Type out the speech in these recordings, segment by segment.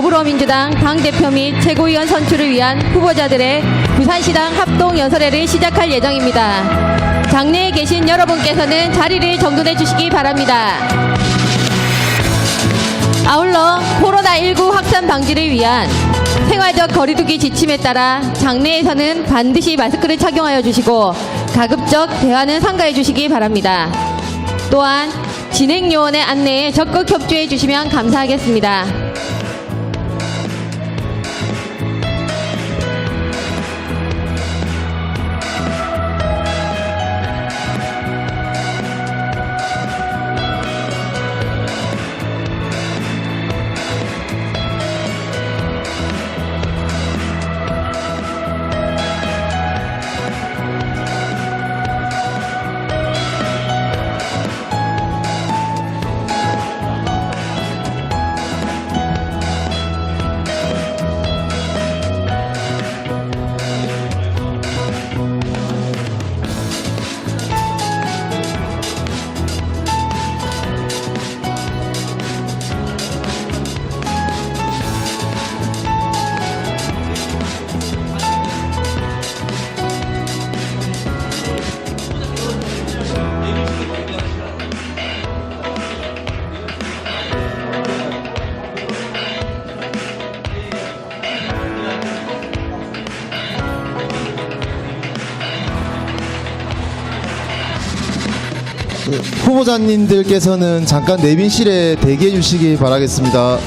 더불어민주당 당대표 및 최고위원 선출을 위한 후보자들의 부산시당 합동연설회를 시작할 예정입니다. 장내에 계신 여러분께서는 자리를 정돈해 주시기 바랍니다. 아울러 코로나19 확산 방지를 위한 생활적 거리두기 지침에 따라 장내에서는 반드시 마스크를 착용하여 주시고 가급적 대화는 삼가해 주시기 바랍니다. 또한 진행요원의 안내에 적극 협조해 주시면 감사하겠습니다. 후보자님들께서는 잠깐 내빈실에 대기해 주시기 바라겠습니다.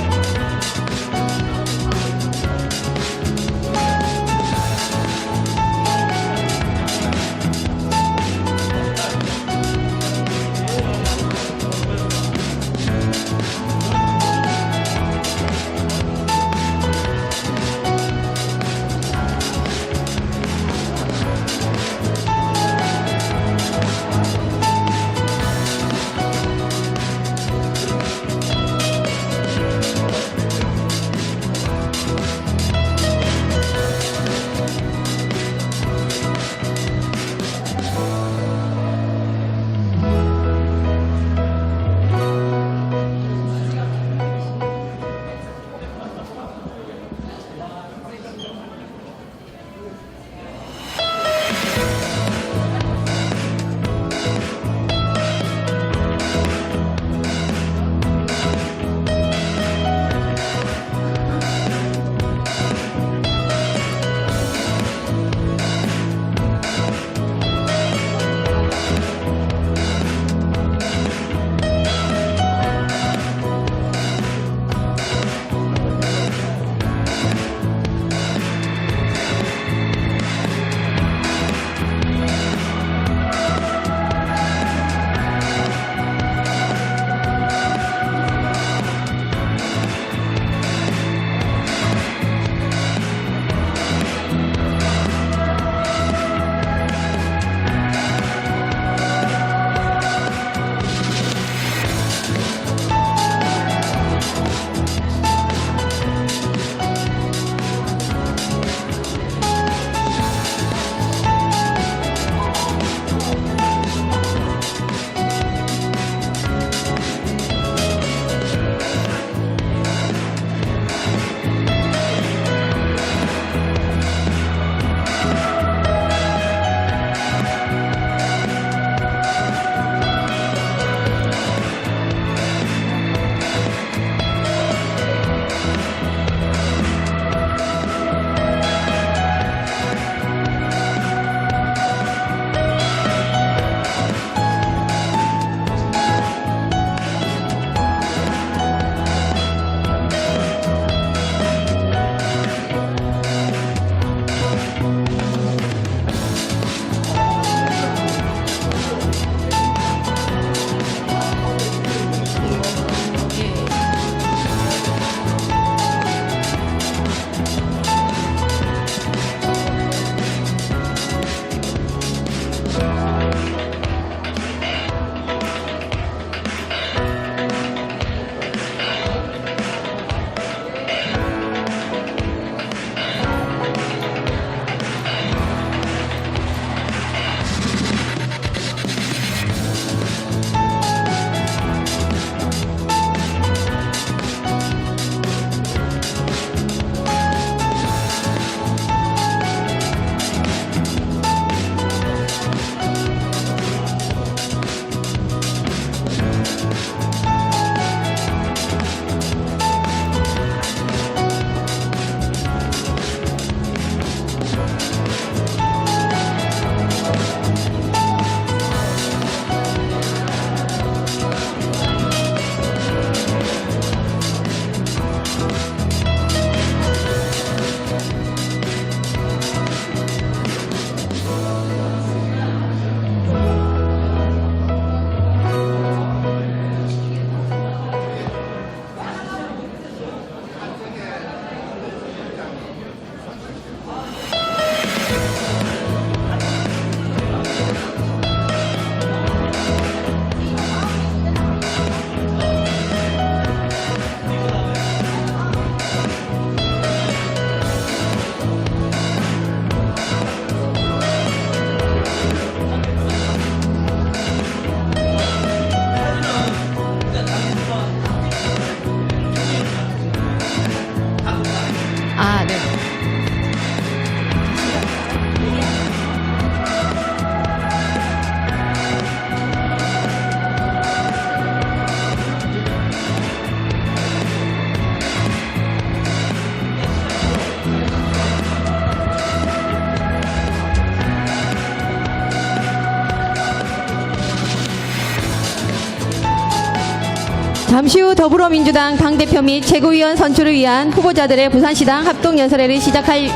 잠시 후 더불어민주당 당대표 및 최고위원 선출을 위한 후보자들의 부산시당 합동연설회를 시작할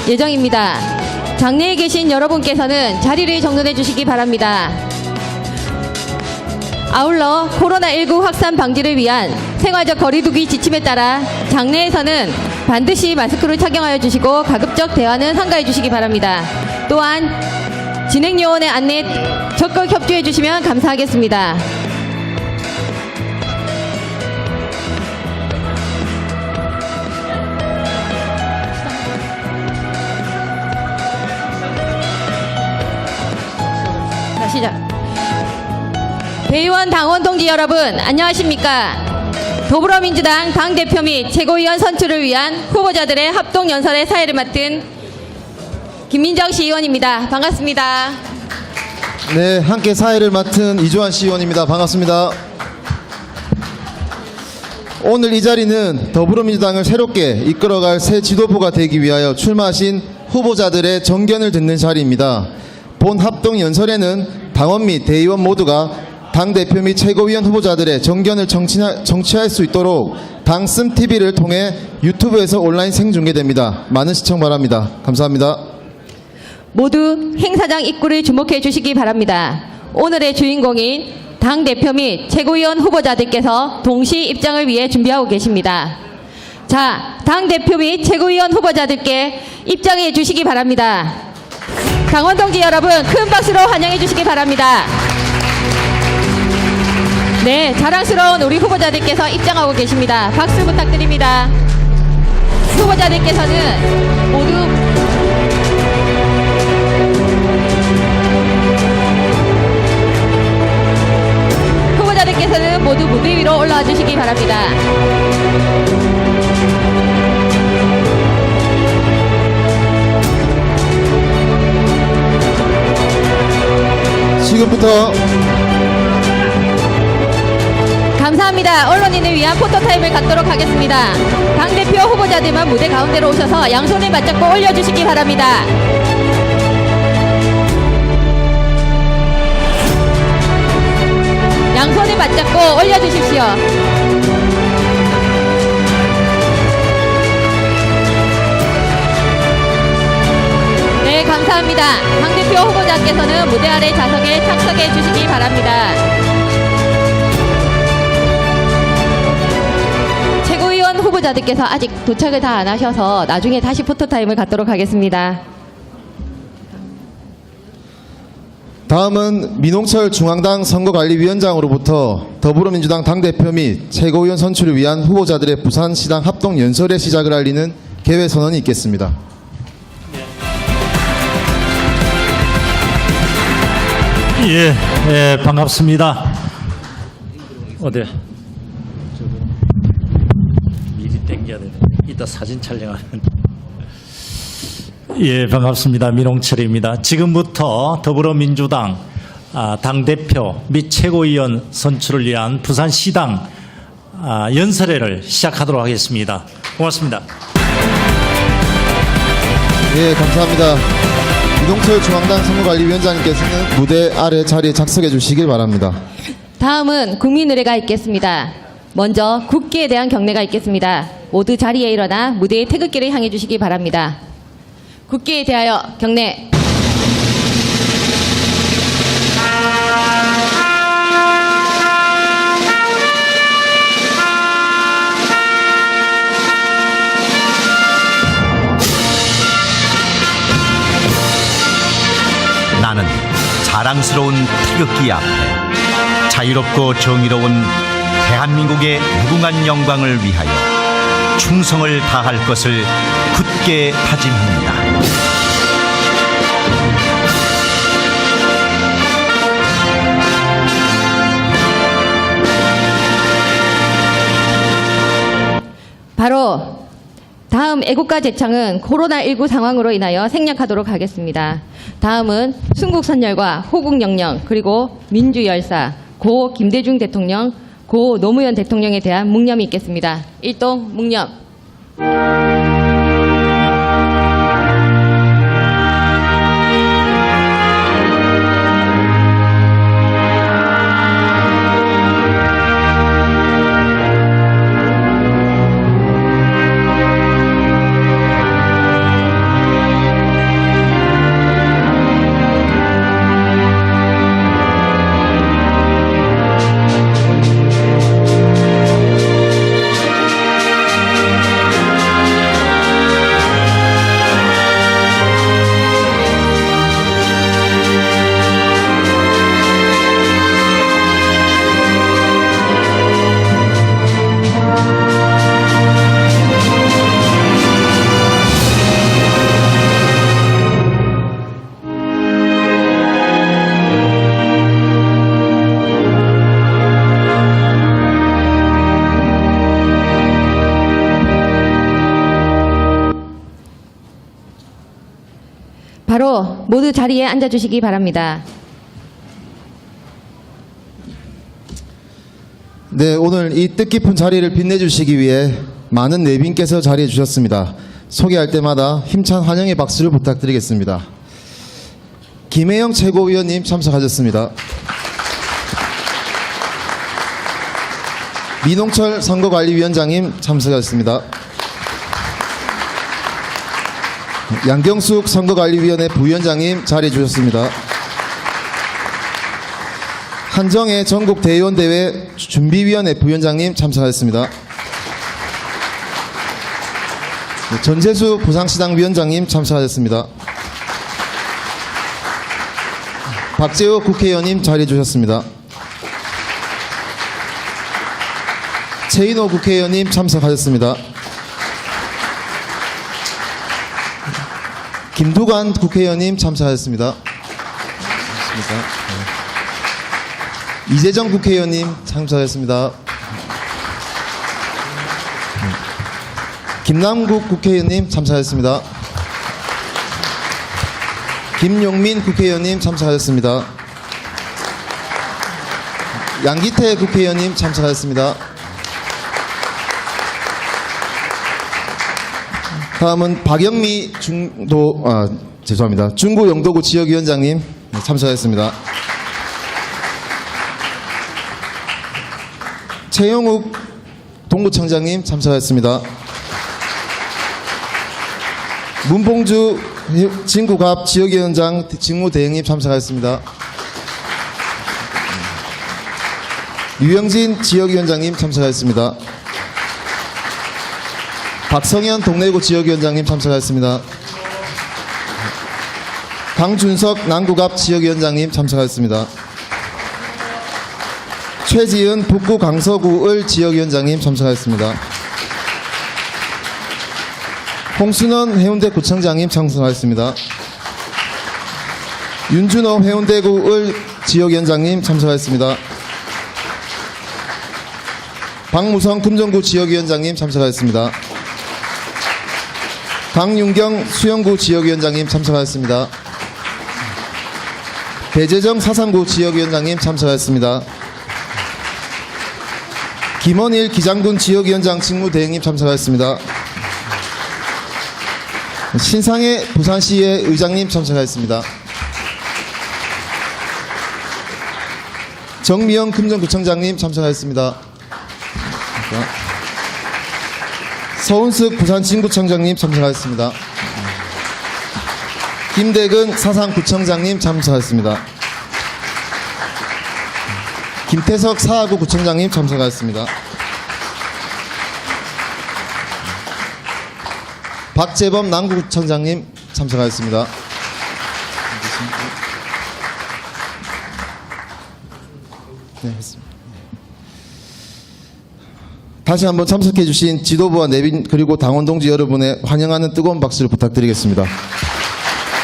예정입니다. 장내에 계신 여러분께서는 자리를 정돈해 주시기 바랍니다. 아울러 코로나19 확산 방지를 위한 생활적 거리두기 지침에 따라 장내에서는 반드시 마스크를 착용하여 주시고 가급적 대화는 삼가해 주시기 바랍니다. 또한 진행요원의 안내에 적극 협조해 주시면 감사하겠습니다. 자, 시작. 대의원 당원 동지 여러분, 안녕하십니까? 더불어민주당 당대표 및 최고위원 선출을 위한 후보자들의 합동연설의 사회를 맡은 김민정 시의원입니다. 반갑습니다. 네, 함께 사회를 맡은 이주환 시의원입니다. 반갑습니다. 오늘 이 자리는 더불어민주당을 새롭게 이끌어갈 새 지도부가 되기 위하여 출마하신 후보자들의 정견을 듣는 자리입니다. 본 합동연설에는 당원 및 대의원 모두가 당대표 및 최고위원 후보자들의 정견을 정치할 수 있도록 당씀TV를 통해 유튜브에서 온라인 생중계됩니다. 많은 시청 바랍니다. 감사합니다. 모두 행사장 입구를 주목해 주시기 바랍니다. 오늘의 주인공인 당대표 및 최고위원 후보자들께서 동시 입장을 위해 준비하고 계십니다. 자, 당대표 및 최고위원 후보자들께 입장해 주시기 바랍니다. 당원 동지 여러분, 큰 박수로 환영해 주시기 바랍니다. 네, 자랑스러운 우리 후보자들께서 입장하고 계십니다. 박수 부탁드립니다. 후보자들께서는 모두 무대 위로 올라와 주시기 바랍니다. 지금부터 감사합니다. 언론인을 위한 포토타임을 갖도록 하겠습니다. 당대표 후보자들만 무대 가운데로 오셔서 양손을 맞잡고 올려주시기 바랍니다. 양손을 맞잡고 올려주십시오. 네, 감사합니다. 당대표 후보자께서는 무대 아래 좌석에 착석해 주시기 바랍니다. 최고위원 후보자들께서 아직 도착을 다 안 하셔서 나중에 다시 포토타임을 갖도록 하겠습니다. 다음은 민홍철 중앙당 선거관리위원장으로부터 더불어민주당 당대표 및 최고위원 선출을 위한 후보자들의 부산시당 합동연설의 시작을 알리는 개회선언이 있겠습니다. 예, 반갑습니다. 어디? 미리 땡겨야 되네. 이따 사진 촬영하면. 예, 반갑습니다. 민홍철입니다. 지금부터 더불어민주당 당대표 및 최고위원 선출을 위한 부산시당 연설회를 시작하도록 하겠습니다. 고맙습니다. 예, 감사합니다. 민홍철 중앙당 선거관리위원장님께서는 무대 아래 자리에 착석해 주시길 바랍니다. 다음은 국민의례가 있겠습니다. 먼저 국기에 대한 경례가 있겠습니다. 모두 자리에 일어나 무대의 태극기를 향해 주시기 바랍니다. 국기에 대하여 경례. 나는 자랑스러운 태극기 앞에 자유롭고 정의로운 대한민국의 무궁한 영광을 위하여 충성을 다할 것을 굳게 다짐합니다. 바로 다음 애국가 제창은 코로나19 상황으로 인하여 생략하도록 하겠습니다. 다음은 순국선열과 호국영령 그리고 민주열사 고 김대중 대통령 고 노무현 대통령에 대한 묵념이 있겠습니다. 일동 묵념. 바로 모두 자리에 앉아주시기 바랍니다. 네, 오늘 이 뜻깊은 자리를 빛내주시기 위해 많은 내빈께서 자리해 주셨습니다. 소개할 때마다 힘찬 환영의 박수를 부탁드리겠습니다. 김혜영 최고위원님 참석하셨습니다. 민홍철 선거관리위원장님 참석하셨습니다. 양경숙 선거관리위원회 부위원장님 자리해 주셨습니다. 한정혜 전국대의원대회 준비위원회 부위원장님 참석하셨습니다. 전재수 부산시당 위원장님 참석하셨습니다. 박재호 국회의원님 자리해 주셨습니다. 최인호 국회의원님 참석하셨습니다. 김두관 국회의원님 참석하셨습니다. 이재정 국회의원님 참석하셨습니다. 김남국 국회의원님 참석하셨습니다. 김용민 국회의원님 참석하셨습니다. 양기태 국회의원님 참석하셨습니다. 다음은 박영미 중구 영도구 지역위원장님 참석하셨습니다. 최영욱 동구청장님 참석하셨습니다. 문봉주 진구갑 지역위원장 직무대행님 참석하셨습니다. 유영진 지역위원장님 참석하셨습니다. 박성현 동래구 지역위원장님 참석하셨습니다. 강준석 남구갑 지역위원장님 참석하셨습니다. 최지은 북구 강서구 을 지역위원장님 참석하셨습니다. 홍순원 해운대 구청장님 참석하셨습니다. 윤준호 해운대구 을 지역위원장님 참석하셨습니다. 박무성 금정구 지역위원장님 참석하셨습니다. 강윤경 수영구 지역위원장님 참석하셨습니다. 배재정 사상구 지역위원장님 참석하셨습니다. 김원일 기장군 지역위원장 직무대행님 참석하셨습니다. 신상해 부산시의 의장님 참석하셨습니다. 정미영 금정구청장님 참석하셨습니다. 서운숙 부산진구청장님 참석하셨습니다. 김대근 사상구청장님 참석하셨습니다. 김태석 사하구 구청장님 참석하셨습니다. 박재범 남구구청장님 참석하셨습니다. 네, 했습니다. 다시 한번 참석해 주신 지도부와 내빈 그리고 당원 동지 여러분의 환영하는 뜨거운 박수를 부탁드리겠습니다.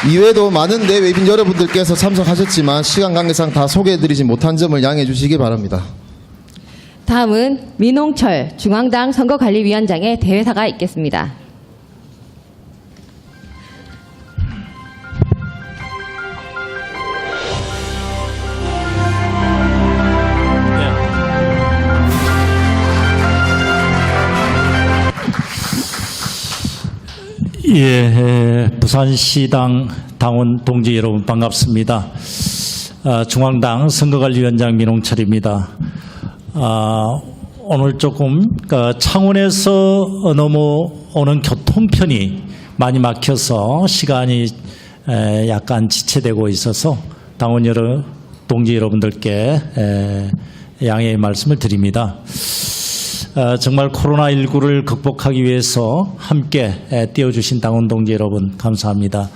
이외에도 많은 내외빈 여러분들께서 참석하셨지만 시간 관계상 다 소개해드리지 못한 점을 양해해 주시기 바랍니다. 다음은 민홍철 중앙당 선거관리위원장의 대회사가 있겠습니다. 예, 부산시당 당원 동지 여러분 반갑습니다. 중앙당 선거관리위원장 민홍철입니다. 오늘 조금 창원에서 넘어오는 교통편이 많이 막혀서 시간이 약간 지체되고 있어서 당원 동지 여러분들께 양해의 말씀을 드립니다. 정말 코로나19를 극복하기 위해서 함께 뛰어주신 당원 동지 여러분 감사합니다.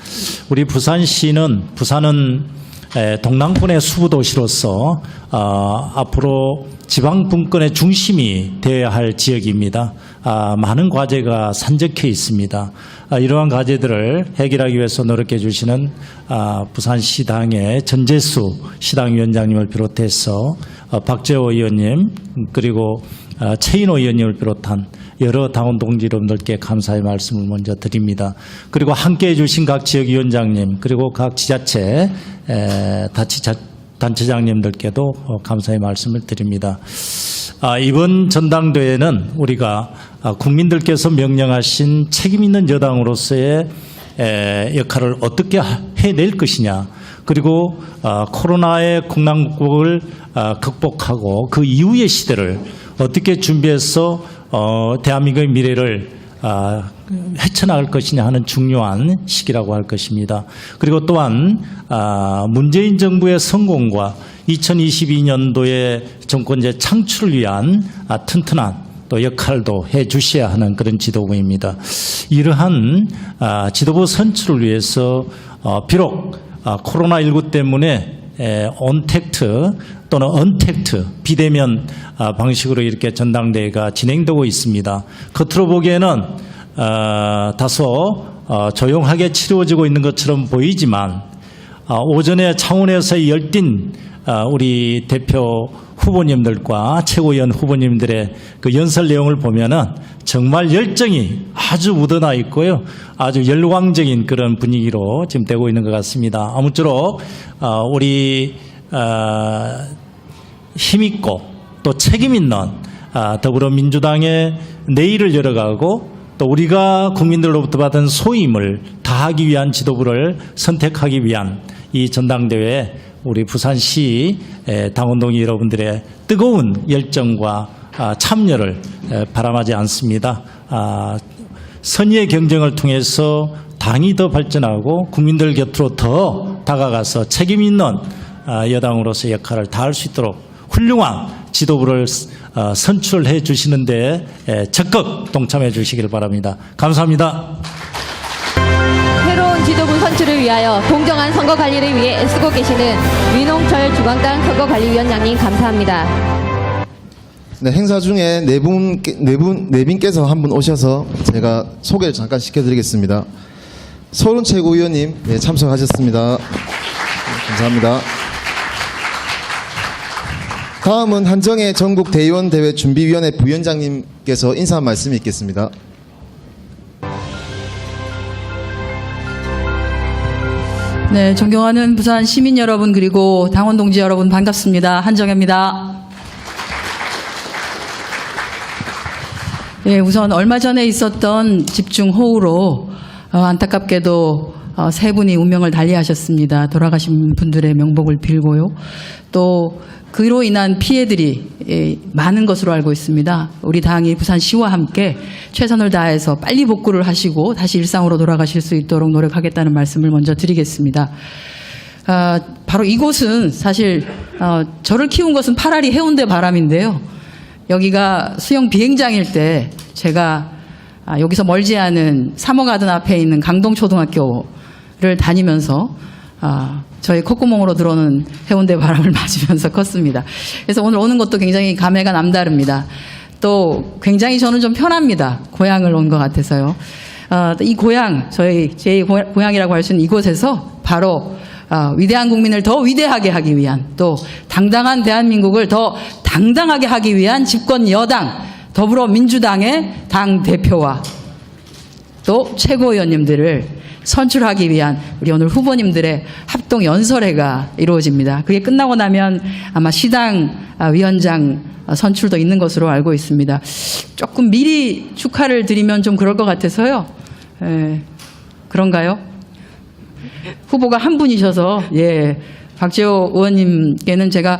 우리 부산은 동남권의 수부도시로서 앞으로 지방 분권의 중심이 되어야 할 지역입니다. 많은 과제가 산적해 있습니다. 이러한 과제들을 해결하기 위해서 노력해 주시는 부산시당의 전재수 시당위원장님을 비롯해서 박재호 의원님 그리고 최인호 의원님을 비롯한 여러 당원 동지 여러분들께 감사의 말씀을 먼저 드립니다. 그리고 함께해 주신 각 지역위원장님 그리고 각 지자체 단체장님들께도 감사의 말씀을 드립니다. 이번 전당대회는 우리가 국민들께서 명령하신 책임 있는 여당으로서의 역할을 어떻게 해낼 것이냐, 그리고 코로나의 국난국을 극복하고 그 이후의 시대를 어떻게 준비해서 대한민국의 미래를 헤쳐나갈 것이냐 하는 중요한 시기라고 할 것입니다. 그리고 또한 문재인 정부의 성공과 2022년도의 정권제 창출을 위한 튼튼한 또 역할도 해 주셔야 하는 그런 지도부입니다. 이러한 지도부 선출을 위해서 비록 코로나19 때문에 온택트 또는 언택트 비대면 방식으로 이렇게 전당대회가 진행되고 있습니다. 겉으로 보기에는 다소 조용하게 치루어지고 있는 것처럼 보이지만 오전에 창원에서 열띤 우리 대표 후보님들과 최고위원 후보님들의 그 연설 내용을 보면은 정말 열정이 아주 묻어나 있고요. 아주 열광적인 그런 분위기로 지금 되고 있는 것 같습니다. 아무쪼록 우리 힘있고 또 책임있는 더불어민주당의 내일을 열어가고 또 우리가 국민들로부터 받은 소임을 다하기 위한 지도부를 선택하기 위한 이 전당대회에 우리 부산시 당원동지 여러분들의 뜨거운 열정과 참여를 바람하지 않습니다. 선의의 경쟁을 통해서 당이 더 발전하고 국민들 곁으로 더 다가가서 책임 있는 여당으로서 역할을 다할 수 있도록 훌륭한 지도부를 선출해 주시는 데 적극 동참해 주시길 바랍니다. 감사합니다. 새로운 지도부 선출을 위하여 공정한 선거 관리를 위해 애쓰고 계시는 민홍철 중앙당 선거관리위원장님 감사합니다. 네, 행사 중에 네 분께서 한 분 오셔서 제가 소개를 잠깐 시켜드리겠습니다. 서른 최고위원님 참석하셨습니다. 감사합니다. 다음은 한정혜 전국 대의원 대회 준비위원회 부위원장님께서 인사 한 말씀이 있겠습니다. 네, 존경하는 부산 시민 여러분 그리고 당원 동지 여러분 반갑습니다. 한정혜입니다. 예, 우선 얼마 전에 있었던 집중호우로 안타깝게도 세 분이 운명을 달리하셨습니다. 돌아가신 분들의 명복을 빌고요. 또 그로 인한 피해들이 많은 것으로 알고 있습니다. 우리 당이 부산시와 함께 최선을 다해서 빨리 복구를 하시고 다시 일상으로 돌아가실 수 있도록 노력하겠다는 말씀을 먼저 드리겠습니다. 바로 이곳은 사실 저를 키운 것은 파라리 해운대 바람인데요. 여기가 수영 비행장일 때 제가 여기서 멀지 않은 3호 가든 앞에 있는 강동초등학교를 다니면서 저희 콧구멍으로 들어오는 해운대 바람을 맞으면서 컸습니다. 그래서 오늘 오는 것도 굉장히 감회가 남다릅니다. 또 굉장히 저는 좀 편합니다. 고향을 온 것 같아서요. 이 고향, 제 고향이라고 할 수 있는 이곳에서 바로 위대한 국민을 더 위대하게 하기 위한 또 당당한 대한민국을 더 당당하게 하기 위한 집권 여당 더불어민주당의 당대표와 또 최고위원님들을 선출하기 위한 우리 오늘 후보님들의 합동 연설회가 이루어집니다. 그게 끝나고 나면 아마 시당 위원장 선출도 있는 것으로 알고 있습니다. 조금 미리 축하를 드리면 좀 그럴 것 같아서요. 그런가요? 후보가 한 분이셔서 박지호 의원님께는 제가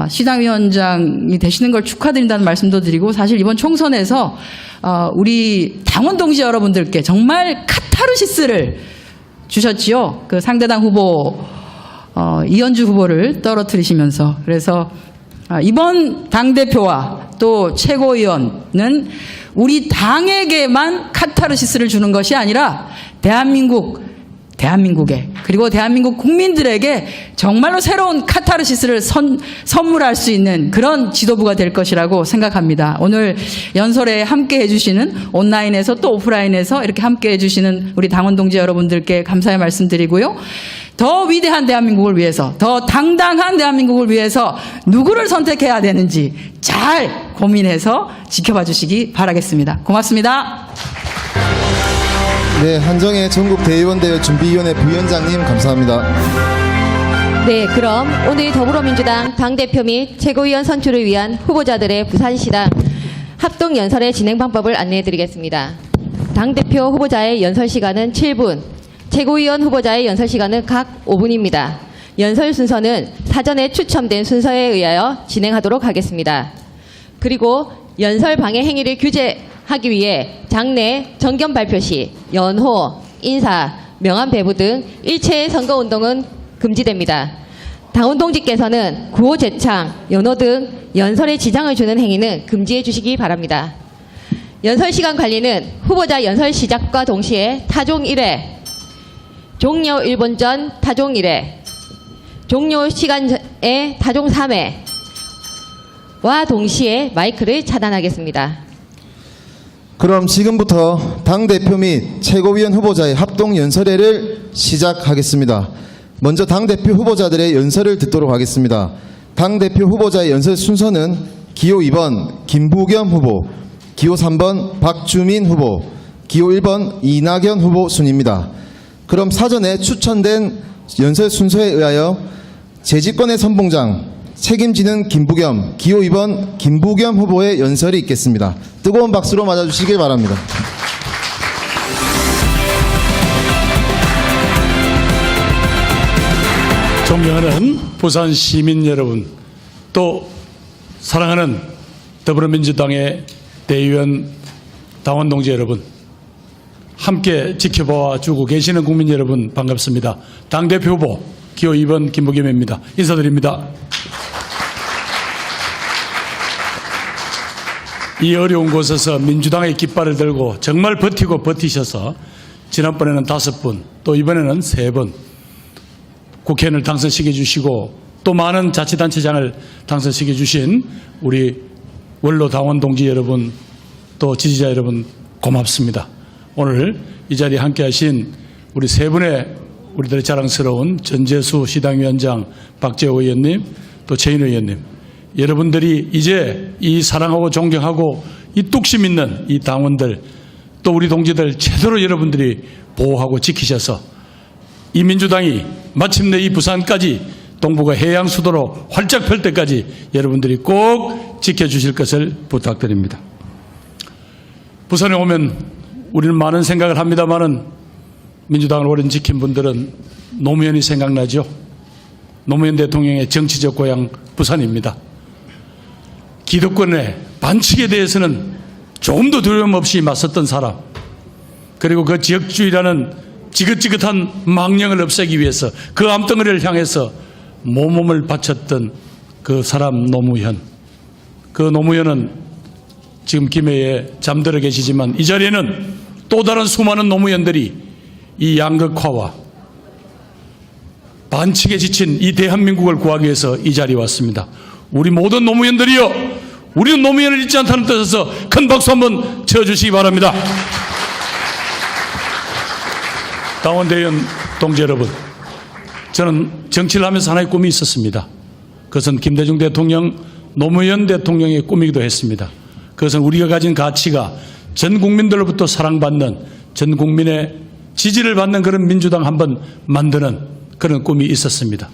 시당위원장이 되시는 걸 축하드린다는 말씀도 드리고 사실 이번 총선에서 우리 당원 동지 여러분들께 정말 카타르시스를 주셨지요. 그 상대당 후보 이현주 후보를 떨어뜨리시면서 그래서 이번 당대표와 또 최고위원은 우리 당에게만 카타르시스를 주는 것이 아니라 대한민국에 그리고 대한민국 국민들에게 정말로 새로운 카타르시스를 선물할 수 있는 그런 지도부가 될 것이라고 생각합니다. 오늘 연설에 함께 해주시는 온라인에서 또 오프라인에서 이렇게 함께 해주시는 우리 당원 동지 여러분들께 감사의 말씀드리고요. 더 위대한 대한민국을 위해서, 더 당당한 대한민국을 위해서 누구를 선택해야 되는지 잘 고민해서 지켜봐 주시기 바라겠습니다. 고맙습니다. 네, 한정혜 전국대의원대회 준비위원회 부위원장님 감사합니다. 네, 그럼 오늘 더불어민주당 당대표 및 최고위원 선출을 위한 후보자들의 부산시당 합동연설의 진행 방법을 안내해드리겠습니다. 당대표 후보자의 연설 시간은 7분, 최고위원 후보자의 연설 시간은 각 5분입니다. 연설 순서는 사전에 추첨된 순서에 의하여 진행하도록 하겠습니다. 그리고 연설 방해 행위를 규제하기 위해 장내 정견 발표 시 연호, 인사, 명함 배부 등 일체의 선거운동은 금지됩니다. 당원동지께서는 구호 제창, 연호 등 연설에 지장을 주는 행위는 금지해 주시기 바랍니다. 연설 시간 관리는 후보자 연설 시작과 동시에 타종 1회, 종료 1분 전 타종 1회, 종료 시간에 타종 3회와 동시에 마이크를 차단하겠습니다. 그럼 지금부터 당대표 및 최고위원 후보자의 합동연설회를 시작하겠습니다. 먼저 당대표 후보자들의 연설을 듣도록 하겠습니다. 당대표 후보자의 연설 순서는 기호 2번 김부겸 후보, 기호 3번 박주민 후보, 기호 1번 이낙연 후보 순입니다. 그럼 사전에 추천된 연설 순서에 의하여 재집권의 선봉장, 책임지는 김부겸, 기호 2번 김부겸 후보의 연설이 있겠습니다. 뜨거운 박수로 맞아주시길 바랍니다. 존경하는 부산 시민 여러분, 또 사랑하는 더불어민주당의 대의원 당원 동지 여러분, 함께 지켜봐 주고 계시는 국민 여러분 반갑습니다. 당대표 후보 기호 2번 김부겸입니다. 인사드립니다. 이 어려운 곳에서 민주당의 깃발을 들고 정말 버티고 버티셔서 지난번에는 5분, 또 이번에는 3번 국회의원을 당선시켜 주시고 또 많은 자치단체장을 당선시켜 주신 우리 원로 당원 동지 여러분, 또 지지자 여러분 고맙습니다. 오늘 이 자리에 함께 하신 우리 3분의 우리들의 자랑스러운 전재수 시당위원장, 박재호 의원님, 또 최인호 의원님, 여러분들이 이제 이 사랑하고 존경하고 이 뚝심 있는 이 당원들, 또 우리 동지들 제대로 여러분들이 보호하고 지키셔서 이 민주당이 마침내 이 부산까지 동북아 해양 수도로 활짝 펼 때까지 여러분들이 꼭 지켜주실 것을 부탁드립니다. 부산에 오면 우리는 많은 생각을 합니다만은 민주당을 오랜 지킨 분들은 노무현이 생각나죠. 노무현 대통령의 정치적 고향 부산입니다. 기득권의 반칙에 대해서는 조금도 두려움 없이 맞섰던 사람, 그리고 그 지역주의라는 지긋지긋한 망령을 없애기 위해서 그 암덩어리를 향해서 몸을 바쳤던 그 사람 노무현. 그 노무현은 지금 김해에 잠들어 계시지만 이 자리에는 또 다른 수많은 노무현들이 이 양극화와 반칙에 지친 이 대한민국을 구하기 위해서 이 자리에 왔습니다. 우리 모든 노무현들이요, 우리는 노무현을 잊지 않다는 뜻에서 큰 박수 한번 쳐주시기 바랍니다. 당원 대의원 동지 여러분, 저는 정치를 하면서 하나의 꿈이 있었습니다. 그것은 김대중 대통령, 노무현 대통령의 꿈이기도 했습니다. 그것은 우리가 가진 가치가 전 국민들로부터 사랑받는, 전 국민의 지지를 받는 그런 민주당 한번 만드는 그런 꿈이 있었습니다.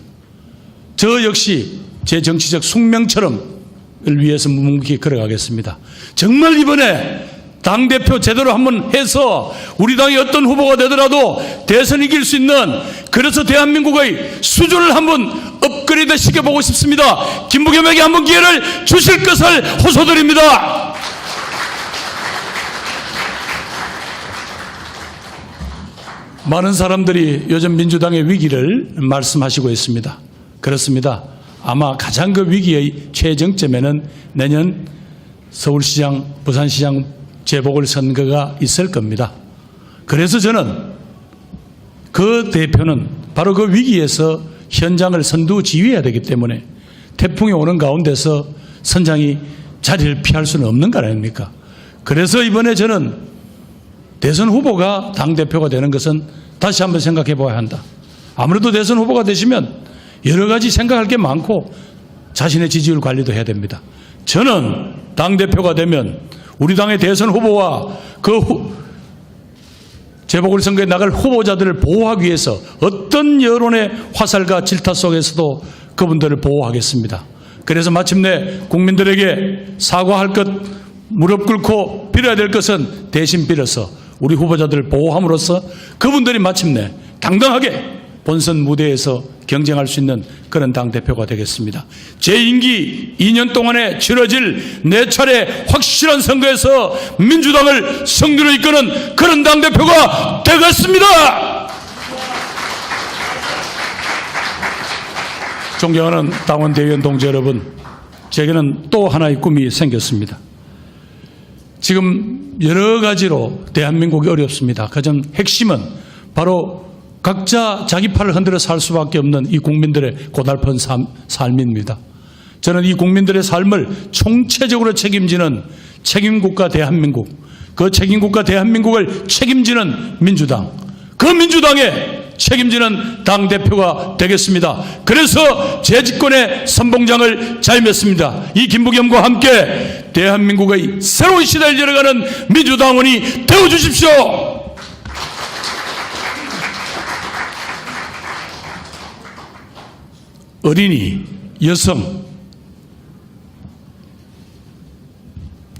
저 역시 제 정치적 숙명처럼을 위해서 묵묵히 걸어가겠습니다. 정말 이번에 당대표 제대로 한번 해서 우리 당이 어떤 후보가 되더라도 대선 이길 수 있는, 그래서 대한민국의 수준을 한번 업그레이드 시켜보고 싶습니다. 김부겸에게 한번 기회를 주실 것을 호소드립니다. 많은 사람들이 요즘 민주당의 위기를 말씀하시고 있습니다. 그렇습니다. 아마 가장 그 위기의 최정점에는 내년 서울시장, 부산시장 재보궐선거가 있을 겁니다. 그래서 저는 그 대표는 바로 그 위기에서 현장을 선두지휘해야 되기 때문에 태풍이 오는 가운데서 선장이 자리를 피할 수는 없는 거 아닙니까? 그래서 이번에 저는 대선 후보가 당대표가 되는 것은 다시 한번 생각해 봐야 한다. 아무래도 대선 후보가 되시면 여러 가지 생각할 게 많고 자신의 지지율 관리도 해야 됩니다. 저는 당대표가 되면 우리 당의 대선 후보와 재보궐선거에 나갈 후보자들을 보호하기 위해서 어떤 여론의 화살과 질타 속에서도 그분들을 보호하겠습니다. 그래서 마침내 국민들에게 사과할 것, 무릎 꿇고 빌어야 될 것은 대신 빌어서 우리 후보자들을 보호함으로써 그분들이 마침내 당당하게 본선 무대에서 경쟁할 수 있는 그런 당대표가 되겠습니다. 제 임기 2년 동안에 치러질 4차례 확실한 선거에서 민주당을 승리로 이끄는 그런 당대표가 되겠습니다. 존경하는 당원 대의원 동지 여러분, 제게는 또 하나의 꿈이 생겼습니다. 지금 여러 가지로 대한민국이 어렵습니다. 가장 핵심은 바로 각자 자기 팔을 흔들어 살 수밖에 없는 이 국민들의 고달픈 삶입니다. 저는 이 국민들의 삶을 총체적으로 책임지는 책임국가 대한민국, 그 책임국가 대한민국을 책임지는 민주당, 그 민주당의 책임지는 당대표가 되겠습니다. 그래서 재집권의 선봉장을 잘 맺습니다. 이 김부겸과 함께 대한민국의 새로운 시대를 열어가는 민주당원이 되어주십시오. 어린이, 여성,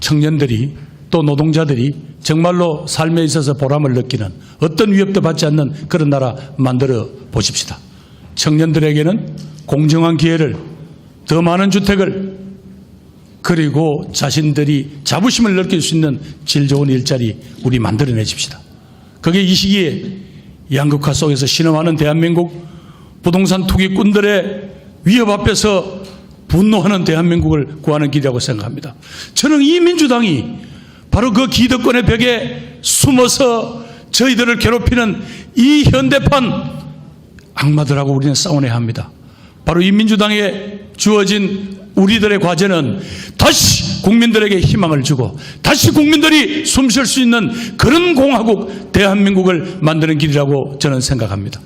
청년들이 또 노동자들이 정말로 삶에 있어서 보람을 느끼는 어떤 위협도 받지 않는 그런 나라 만들어 보십시다. 청년들에게는 공정한 기회를, 더 많은 주택을, 그리고 자신들이 자부심을 느낄 수 있는 질 좋은 일자리 우리 만들어내십시다. 그게 이 시기에 양극화 속에서 신음하는 대한민국, 부동산 투기꾼들의 위협 앞에서 분노하는 대한민국을 구하는 길이라고 생각합니다. 저는 이 민주당이 바로 그 기득권의 벽에 숨어서 저희들을 괴롭히는 이 현대판 악마들하고 우리는 싸워내야 합니다. 바로 이 민주당에 주어진 우리들의 과제는 다시 국민들에게 희망을 주고 다시 국민들이 숨 쉴 수 있는 그런 공화국 대한민국을 만드는 길이라고 저는 생각합니다.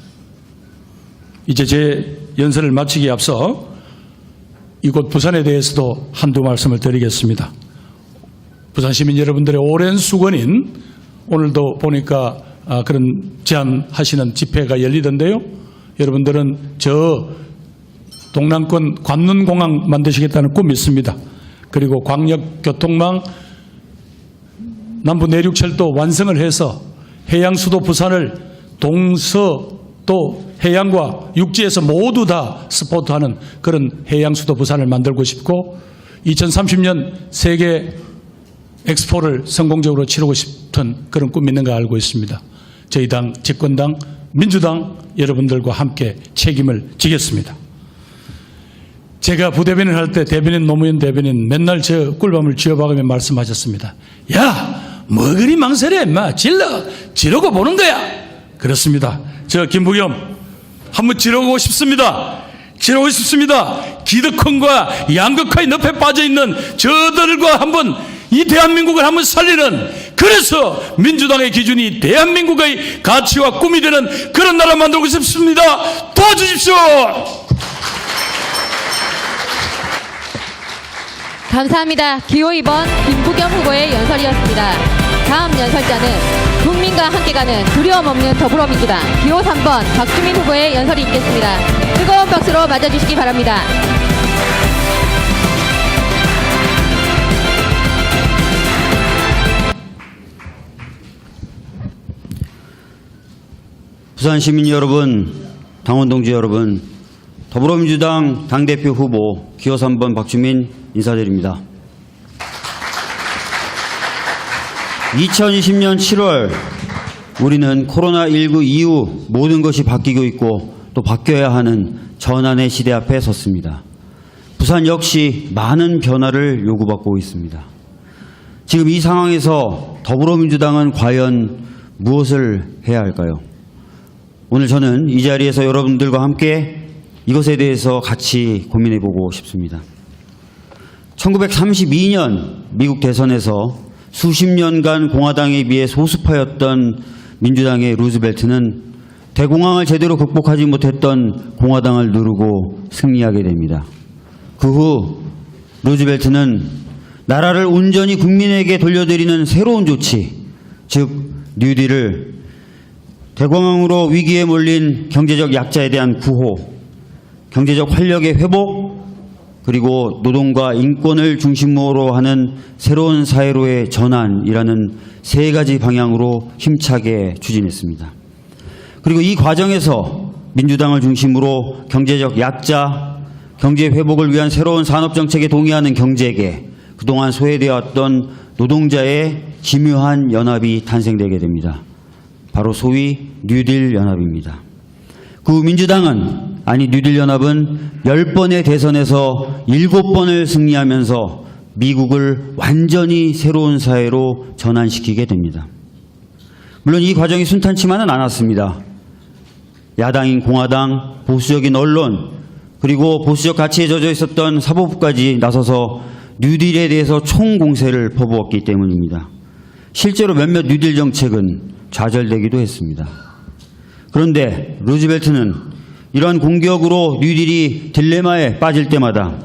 이제 제 연설을 마치기에 앞서 이곳 부산에 대해서도 한두 말씀을 드리겠습니다. 부산 시민 여러분들의 오랜 수건인 오늘도 보니까 그런 제안하시는 집회가 열리던데요. 여러분들은 저 동남권 관문공항 만드시겠다는 꿈이 있습니다. 그리고 광역교통망, 남부 내륙철도 완성을 해서 해양수도 부산을 동서 또 해양과 육지에서 모두 다 스포트하는 그런 해양수도 부산을 만들고 싶고 2030년 세계 엑스포를 성공적으로 치르고 싶은 그런 꿈이 있는 거 알고 있습니다. 저희 당, 집권당, 민주당 여러분들과 함께 책임을 지겠습니다. 제가 부대변인 할 때 대변인 노무현 대변인 맨날 저 꿀밤을 쥐어박으며 말씀하셨습니다. 야, 뭐 그리 망설여 임마. 지르고 보는 거야. 그렇습니다. 저 김부겸 한번 지르고 싶습니다. 지르고 싶습니다. 기득권과 양극화의 늪에 빠져있는 저들과 한번 이 대한민국을 한번 살리는, 그래서 민주당의 기준이 대한민국의 가치와 꿈이 되는 그런 나라 만들고 싶습니다. 도와주십시오. 감사합니다. 기호 2번 김부겸 후보의 연설이었습니다. 다음 연설자는 국민과 함께 가는 두려움 없는 더불어민주당 기호 3번 박주민 후보의 연설이 있겠습니다. 뜨거운 박수로 맞아주시기 바랍니다. 부산 시민 여러분, 당원 동지 여러분, 더불어민주당 당대표 후보 기호 3번 박주민 인사드립니다. 2020년 7월 우리는 코로나19 이후 모든 것이 바뀌고 있고 또 바뀌어야 하는 전환의 시대 앞에 섰습니다. 부산 역시 많은 변화를 요구받고 있습니다. 지금 이 상황에서 더불어민주당은 과연 무엇을 해야 할까요? 오늘 저는 이 자리에서 여러분들과 함께 이것에 대해서 같이 고민해보고 싶습니다. 1932년 미국 대선에서 수십 년간 공화당에 비해 소수파였던 민주당의 루즈벨트는 대공황을 제대로 극복하지 못했던 공화당을 누르고 승리하게 됩니다. 그 후 루즈벨트는 나라를 온전히 국민에게 돌려드리는 새로운 조치, 즉 뉴딜을 대공황으로 위기에 몰린 경제적 약자에 대한 구호, 경제적 활력의 회복, 그리고 노동과 인권을 중심으로 하는 새로운 사회로의 전환이라는 세 가지 방향으로 힘차게 추진했습니다. 그리고 이 과정에서 민주당을 중심으로 경제적 약자, 경제 회복을 위한 새로운 산업정책에 동의하는 경제계, 그동안 소외되어 왔던 노동자의 기묘한 연합이 탄생되게 됩니다. 바로 소위 뉴딜 연합입니다. 그 후 민주당은, 아니 뉴딜 연합은 10번의 대선에서 7번을 승리하면서 미국을 완전히 새로운 사회로 전환시키게 됩니다. 물론 이 과정이 순탄치만은 않았습니다. 야당인 공화당, 보수적인 언론, 그리고 보수적 가치에 젖어 있었던 사법부까지 나서서 뉴딜에 대해서 총공세를 퍼부었기 때문입니다. 실제로 몇몇 뉴딜 정책은 좌절되기도 했습니다. 그런데 루즈벨트는 이러한 공격으로 뉴딜이 딜레마에 빠질 때마다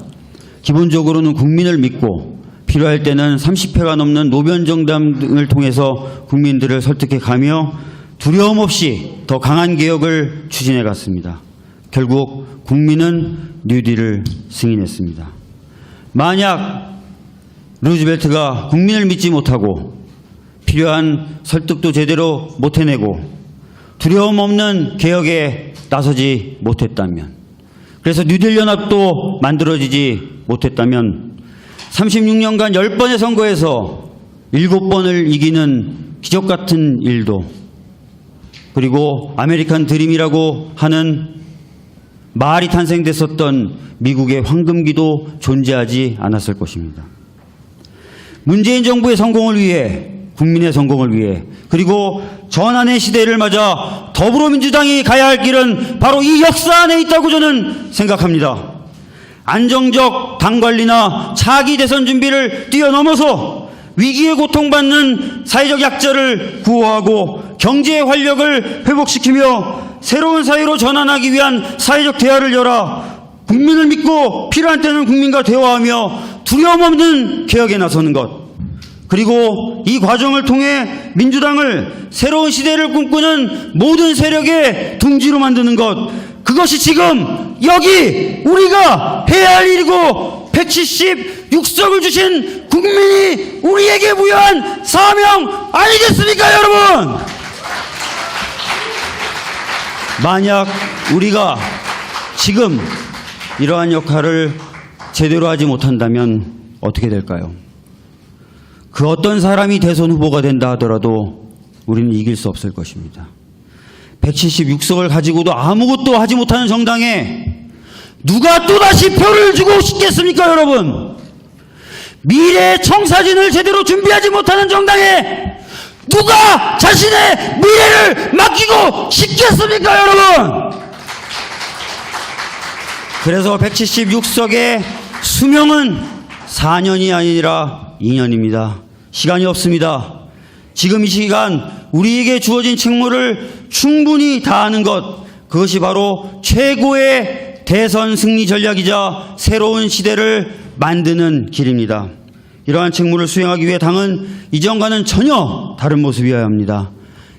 기본적으로는 국민을 믿고 필요할 때는 30회가 넘는 노변정담 등을 통해서 국민들을 설득해 가며 두려움 없이 더 강한 개혁을 추진해 갔습니다. 결국 국민은 뉴딜을 승인했습니다. 만약 루즈벨트가 국민을 믿지 못하고 필요한 설득도 제대로 못 해내고 두려움 없는 개혁에 나서지 못했다면, 그래서 뉴딜 연합도 만들어지지 못했다면 36년간 10번의 선거에서 7번을 이기는 기적 같은 일도, 그리고 아메리칸 드림이라고 하는 말이 탄생됐었던 미국의 황금기도 존재하지 않았을 것입니다. 문재인 정부의 성공을 위해, 국민의 성공을 위해, 그리고 전환의 시대를 맞아 더불어민주당이 가야 할 길은 바로 이 역사 안에 있다고 저는 생각합니다. 안정적 당관리나 차기 대선 준비를 뛰어넘어서 위기에 고통받는 사회적 약자를 구호하고 경제의 활력을 회복시키며 새로운 사회로 전환하기 위한 사회적 대화를 열어 국민을 믿고 필요한 때는 국민과 대화하며 두려움 없는 개혁에 나서는 것, 그리고 이 과정을 통해 민주당을 새로운 시대를 꿈꾸는 모든 세력의 둥지로 만드는 것, 그것이 지금 여기 우리가 해야 할 일이고 176석을 주신 국민이 우리에게 부여한 사명 아니겠습니까, 여러분? 만약 우리가 지금 이러한 역할을 제대로 하지 못한다면 어떻게 될까요? 그 어떤 사람이 대선 후보가 된다 하더라도 우리는 이길 수 없을 것입니다. 176석을 가지고도 아무것도 하지 못하는 정당에 누가 또다시 표를 주고 싶겠습니까, 여러분? 미래의 청사진을 제대로 준비하지 못하는 정당에 누가 자신의 미래를 맡기고 싶겠습니까, 여러분? 그래서 176석의 수명은 4년이 아니라 2년입니다. 시간이 없습니다. 지금 이 시간 우리에게 주어진 책무를 충분히 다하는 것, 그것이 바로 최고의 대선 승리 전략이자 새로운 시대를 만드는 길입니다. 이러한 책무를 수행하기 위해 당은 이전과는 전혀 다른 모습이어야 합니다.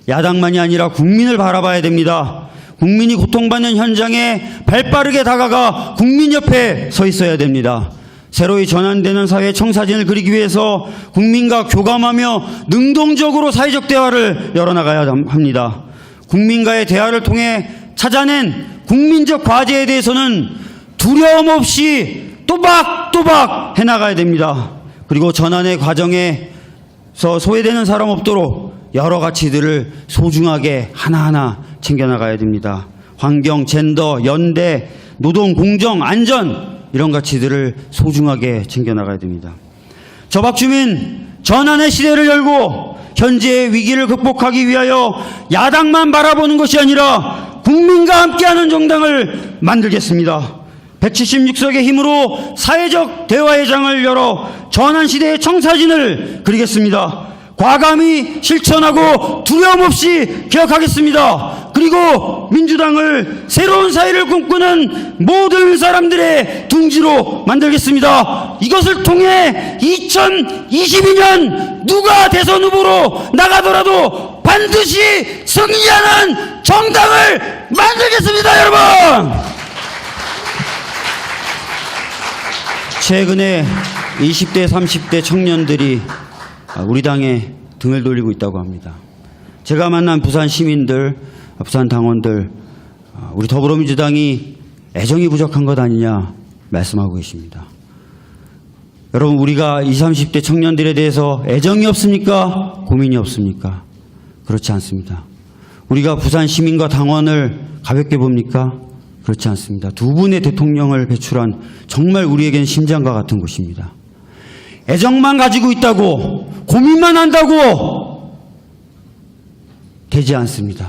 야당만이 아니라 국민을 바라봐야 됩니다. 국민이 고통받는 현장에 발빠르게 다가가 국민 옆에 서 있어야 됩니다. 새로이 전환되는 사회의 청사진을 그리기 위해서 국민과 교감하며 능동적으로 사회적 대화를 열어나가야 합니다. 국민과의 대화를 통해 찾아낸 국민적 과제에 대해서는 두려움 없이 또박또박 해나가야 됩니다. 그리고 전환의 과정에서 소외되는 사람 없도록 여러 가치들을 소중하게 하나하나 챙겨나가야 됩니다. 환경, 젠더, 연대, 노동, 공정, 안전, 이런 가치들을 소중하게 챙겨나가야 됩니다. 저박주민 전환의 시대를 열고 현재의 위기를 극복하기 위하여 야당만 바라보는 것이 아니라 국민과 함께하는 정당을 만들겠습니다. 176석의 힘으로 사회적 대화의 장을 열어 전환시대의 청사진을 그리겠습니다. 과감히 실천하고 두려움 없이 개혁하겠습니다. 그리고 민주당을 새로운 사회를 꿈꾸는 모든 사람들의 둥지로 만들겠습니다. 이것을 통해 2022년 누가 대선 후보로 나가더라도 반드시 승리하는 정당을 만들겠습니다, 여러분! 최근에 20대, 30대 청년들이 우리 당에 등을 돌리고 있다고 합니다. 제가 만난 부산 시민들, 부산 당원들, 우리 더불어민주당이 애정이 부족한 것 아니냐 말씀하고 계십니다. 여러분, 우리가 20, 30대 청년들에 대해서 애정이 없습니까? 고민이 없습니까? 그렇지 않습니다. 우리가 부산 시민과 당원을 가볍게 봅니까? 그렇지 않습니다. 두 분의 대통령을 배출한 정말 우리에겐 심장과 같은 곳입니다. 애정만 가지고 있다고, 고민만 한다고 되지 않습니다.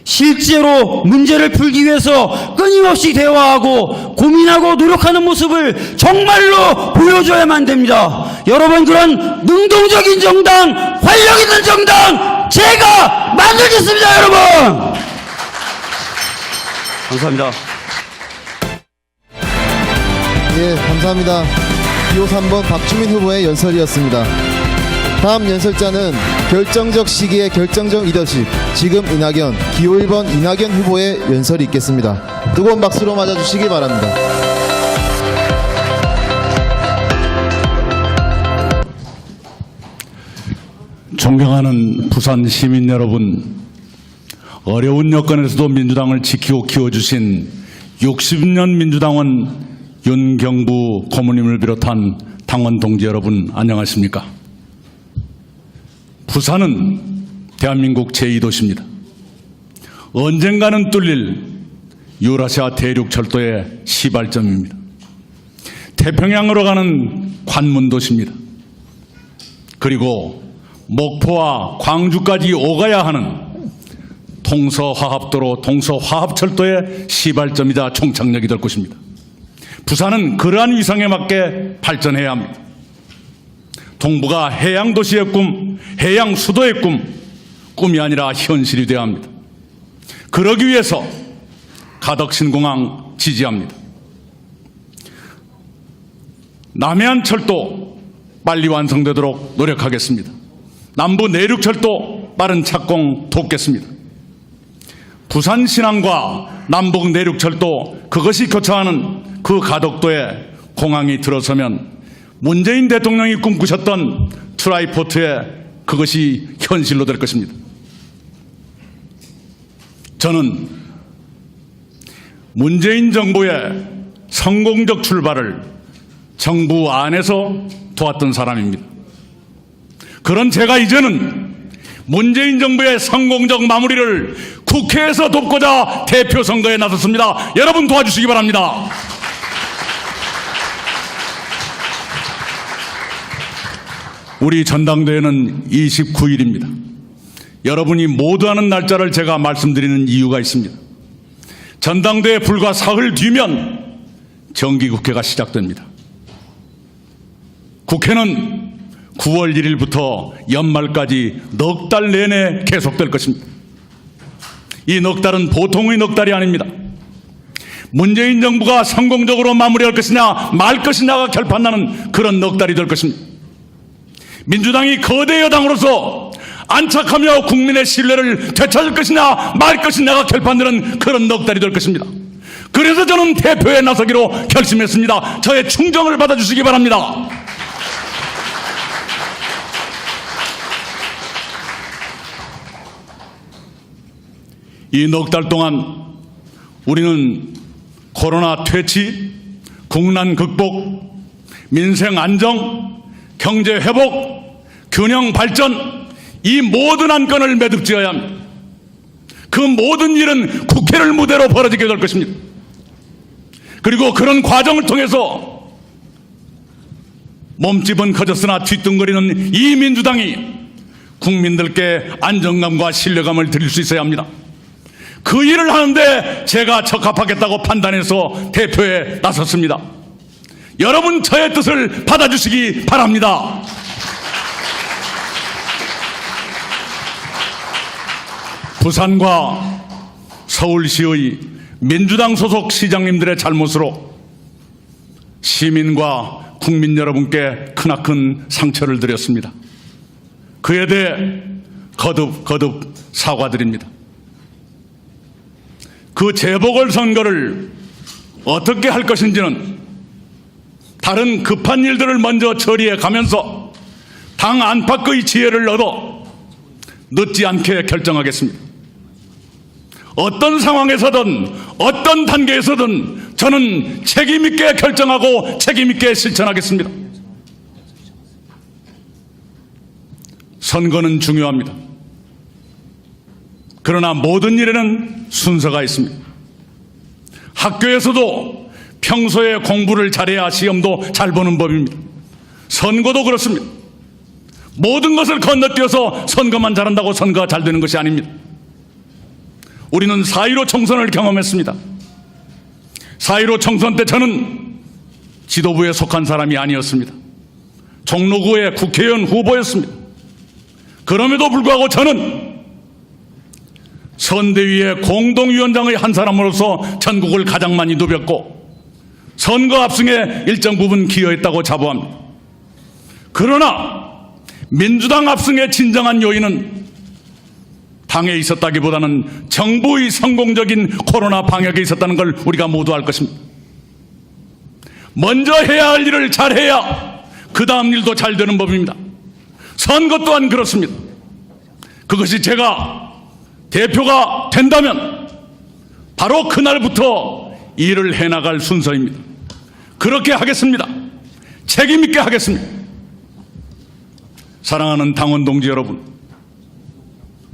실제로 문제를 풀기 위해서 끊임없이 대화하고 고민하고 노력하는 모습을 정말로 보여줘야만 됩니다. 여러분, 그런 능동적인 정당, 활력 있는 정당 제가 만들겠습니다, 여러분. 감사합니다. 예, 감사합니다. 기호 3번 박주민 후보의 연설이었습니다. 다음 연설자는 결정적 시기의 결정적 리더십, 지금 이낙연, 기호 1번 이낙연 후보의 연설이 있겠습니다. 뜨거운 박수로 맞아주시기 바랍니다. 존경하는 부산 시민 여러분, 어려운 여건에서도 민주당을 지키고 키워주신 60년 민주당원 윤경부 고모님을 비롯한 당원 동지 여러분, 안녕하십니까? 부산은 대한민국 제2도시입니다. 언젠가는 뚫릴 유라시아 대륙철도의 시발점입니다. 태평양으로 가는 관문도시입니다. 그리고 목포와 광주까지 오가야 하는 동서화합도로 동서화합철도의 시발점이자 종착역이 될 것입니다. 부산은 그러한 위상에 맞게 발전해야 합니다. 동부가 해양도시의 꿈, 해양수도의 꿈이 아니라 현실이 되어야 합니다. 그러기 위해서 가덕신공항 지지합니다. 남해안철도 빨리 완성되도록 노력하겠습니다. 남부 내륙철도 빠른 착공 돕겠습니다. 부산 신항과 남북 내륙철도, 그것이 교차하는 그 가덕도에 공항이 들어서면 문재인 대통령이 꿈꾸셨던 트라이포트에 그것이 현실로 될 것입니다. 저는 문재인 정부의 성공적 출발을 정부 안에서 도왔던 사람입니다. 그런 제가 이제는 문재인 정부의 성공적 마무리를 국회에서 돕고자 대표 선거에 나섰습니다. 여러분 도와주시기 바랍니다. 우리 전당대회는 29일입니다. 여러분이 모두 아는 날짜를 제가 말씀드리는 이유가 있습니다. 전당대회 불과 사흘 뒤면 정기국회가 시작됩니다. 국회는 9월 1일부터 연말까지 넉 달 내내 계속될 것입니다. 이 넉 달은 보통의 넉 달이 아닙니다. 문재인 정부가 성공적으로 마무리할 것이냐 말 것이냐가 결판나는 그런 넉 달이 될 것입니다. 민주당이 거대 여당으로서 안착하며 국민의 신뢰를 되찾을 것이냐 말 것이냐가 결판되는 그런 넉 달이 될 것입니다. 그래서 저는 대표에 나서기로 결심했습니다. 저의 충정을 받아주시기 바랍니다. 이 넉 달 동안 우리는 코로나 퇴치, 국난 극복, 민생 안정, 경제 회복, 균형 발전, 이 모든 안건을 매듭지어야 합니다. 그 모든 일은 국회를 무대로 벌어지게 될 것입니다. 그리고 그런 과정을 통해서 몸집은 커졌으나 뒤뚱거리는 이 민주당이 국민들께 안정감과 신뢰감을 드릴 수 있어야 합니다. 그 일을 하는데 제가 적합하겠다고 판단해서 대표에 나섰습니다. 여러분 저의 뜻을 받아주시기 바랍니다. 부산과 서울시의 민주당 소속 시장님들의 잘못으로 시민과 국민 여러분께 크나큰 상처를 드렸습니다. 그에 대해 거듭 사과드립니다. 그 재보궐선거를 어떻게 할 것인지는 다른 급한 일들을 먼저 처리해 가면서 당 안팎의 지혜를 얻어 늦지 않게 결정하겠습니다. 어떤 상황에서든 어떤 단계에서든 저는 책임있게 결정하고 책임있게 실천하겠습니다. 선거는 중요합니다. 그러나 모든 일에는 순서가 있습니다. 학교에서도 평소에 공부를 잘해야 시험도 잘 보는 법입니다. 선거도 그렇습니다. 모든 것을 건너뛰어서 선거만 잘한다고 선거가 잘 되는 것이 아닙니다. 우리는 4.15 총선을 경험했습니다. 4.15 총선 때 저는 지도부에 속한 사람이 아니었습니다. 종로구의 국회의원 후보였습니다. 그럼에도 불구하고 저는 선대위의 공동위원장의 한 사람으로서 전국을 가장 많이 누볐고 선거 압승에 일정 부분 기여했다고 자부합니다. 그러나 민주당 압승의 진정한 요인은 당에 있었다기보다는 정부의 성공적인 코로나 방역에 있었다는 걸 우리가 모두 알 것입니다. 먼저 해야 할 일을 잘해야 그 다음 일도 잘 되는 법입니다. 선거 또한 그렇습니다. 그것이 제가 대표가 된다면 바로 그날부터 일을 해나갈 순서입니다. 그렇게 하겠습니다. 책임있게 하겠습니다. 사랑하는 당원 동지 여러분,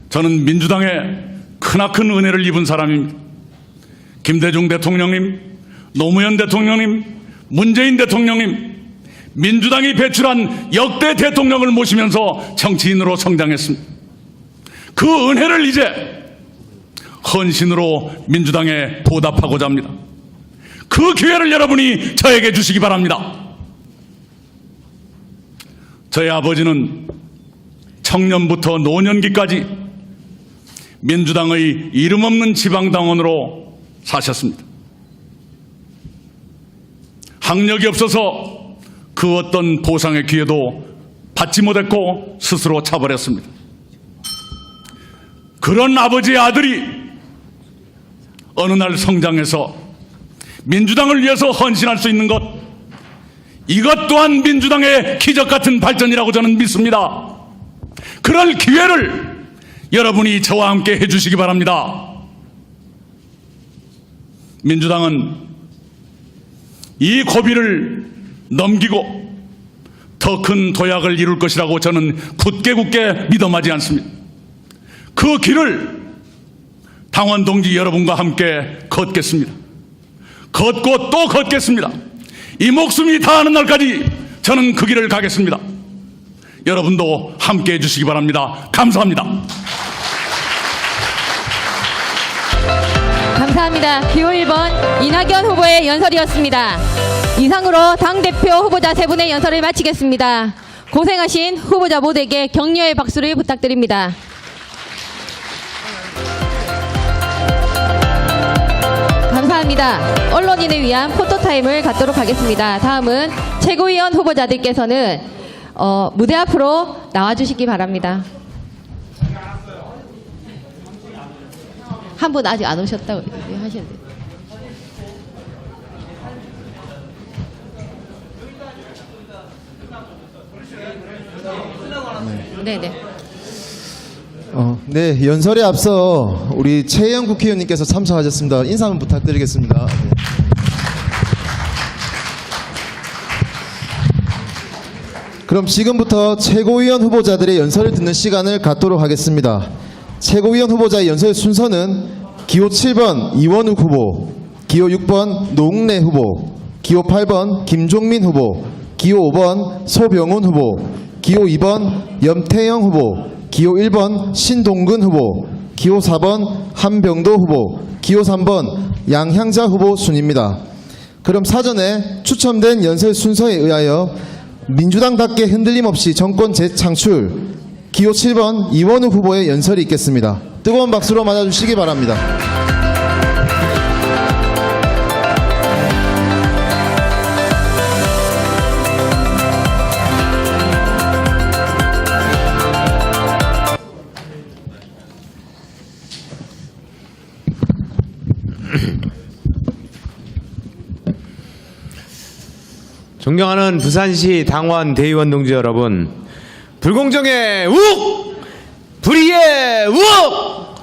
저는 민주당에 크나큰 은혜를 입은 사람입니다. 김대중 대통령님, 노무현 대통령님, 문재인 대통령님, 민주당이 배출한 역대 대통령을 모시면서 정치인으로 성장했습니다. 그 은혜를 이제 헌신으로 민주당에 보답하고자 합니다. 그 기회를 여러분이 저에게 주시기 바랍니다. 저희 아버지는 청년부터 노년기까지 민주당의 이름 없는 지방당원으로 사셨습니다. 학력이 없어서 그 어떤 보상의 기회도 받지 못했고 스스로 차버렸습니다. 그런 아버지의 아들이 어느 날 성장해서 민주당을 위해서 헌신할 수 있는 것, 이것 또한 민주당의 기적 같은 발전이라고 저는 믿습니다. 그럴 기회를 여러분이 저와 함께 해주시기 바랍니다. 민주당은 이 고비를 넘기고 더 큰 도약을 이룰 것이라고 저는 굳게 믿어마지 않습니다. 그 길을 당원 동지 여러분과 함께 걷겠습니다. 걷고 또 걷겠습니다. 이 목숨이 다하는 날까지 저는 그 길을 가겠습니다. 여러분도 함께 해주시기 바랍니다. 감사합니다. 감사합니다. 기호 1번 이낙연 후보의 연설이었습니다. 이상으로 당대표 후보자 세 분의 연설을 마치겠습니다. 고생하신 후보자 모두에게 격려의 박수를 부탁드립니다. 감사합니다. 언론인을 위한 포토타임을 갖도록 하겠습니다. 다음은 최고위원 후보자들께서는 무대 앞으로 나와주시기 바랍니다. 한 분 아직 안 오셨다고 하시는데. 네네. 네, 연설에 앞서 우리 최혜영 국회의원님께서 참석하셨습니다. 인사 한번 부탁드리겠습니다. 네. 그럼 지금부터 최고위원 후보자들의 연설을 듣는 시간을 갖도록 하겠습니다. 최고위원 후보자의 연설 순서는 기호 7번 이원욱 후보, 기호 6번 노웅래 후보, 기호 8번 김종민 후보, 기호 5번 소병훈 후보, 기호 2번 염태영 후보, 기호 1번 신동근 후보, 기호 4번 한병도 후보, 기호 3번 양향자 후보 순입니다. 그럼 사전에 추첨된 연설 순서에 의하여 민주당답게 흔들림 없이 정권 재창출, 기호 7번 이원우 후보의 연설이 있겠습니다. 뜨거운 박수로 맞아주시기 바랍니다. 존경하는 부산시 당원 대의원 동지 여러분, 불공정의 우혹, 불의의 우혹,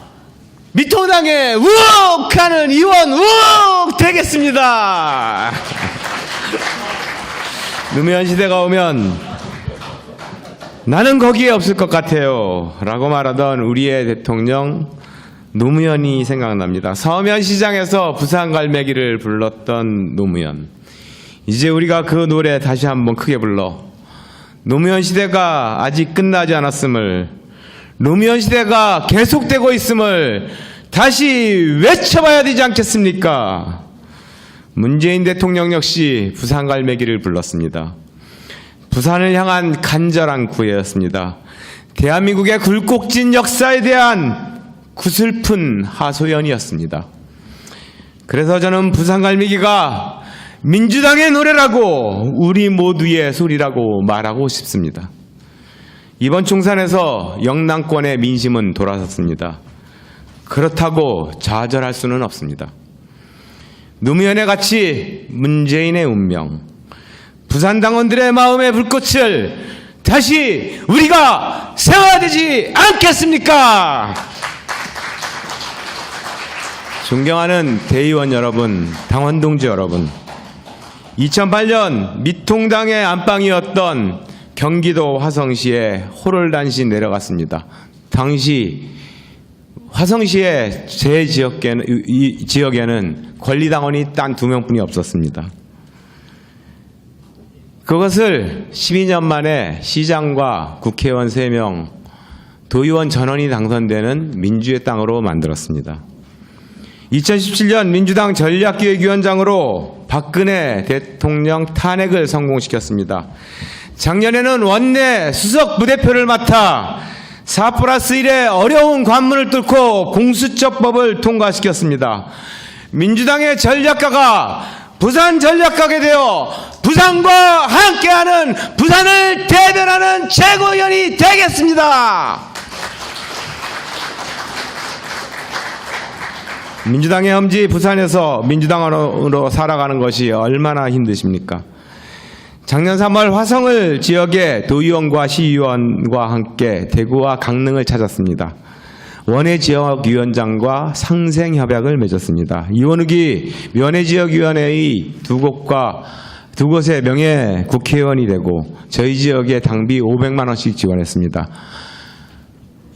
미통당의 우혹하는 의원 우혹 되겠습니다. 노무현 시대가 오면 나는 거기에 없을 것 같아요 라고 말하던 우리의 대통령 노무현이 생각납니다. 서면 시장에서 부산 갈매기를 불렀던 노무현. 이제 우리가 그 노래 다시 한번 크게 불러 노무현 시대가 아직 끝나지 않았음을, 노무현 시대가 계속되고 있음을 다시 외쳐봐야 되지 않겠습니까? 문재인 대통령 역시 부산 갈매기를 불렀습니다. 부산을 향한 간절한 구애였습니다. 대한민국의 굴곡진 역사에 대한 구슬픈 하소연이었습니다. 그래서 저는 부산 갈매기가 민주당의 노래라고 우리 모두의 소리라고 말하고 싶습니다. 이번 총선에서 영남권의 민심은 돌아섰습니다. 그렇다고 좌절할 수는 없습니다. 노무현의 가치, 문재인의 운명, 부산 당원들의 마음의 불꽃을 다시 우리가 세워야 되지 않겠습니까? 존경하는 대의원 여러분, 당원 동지 여러분, 2008년 미통당의 안방이었던 경기도 화성시에 호롤단시 내려갔습니다. 당시 화성시의 제 지역에는 권리당원이 단 2명뿐이 없었습니다. 그것을 12년 만에 시장과 국회의원 3명, 도의원 전원이 당선되는 민주의 땅으로 만들었습니다. 2017년 민주당 전략기획위원장으로 박근혜 대통령 탄핵을 성공시켰습니다. 작년에는 원내 수석 부대표를 맡아 4+1의 어려운 관문을 뚫고 공수처법을 통과시켰습니다. 민주당의 전략가가 부산 전략가게 되어 부산과 함께하는, 부산을 대변하는 최고위원이 되겠습니다. 민주당의 험지 부산에서 민주당으로 살아가는 것이 얼마나 힘드십니까? 작년 3월 화성을 지역의 도의원과 시의원과 함께 대구와 강릉을 찾았습니다. 원외지역위원장과 상생협약을 맺었습니다. 이원욱이 면회지역위원회의 두 곳의 명예 국회의원이 되고 저희 지역에 당비 500만 원씩 지원했습니다.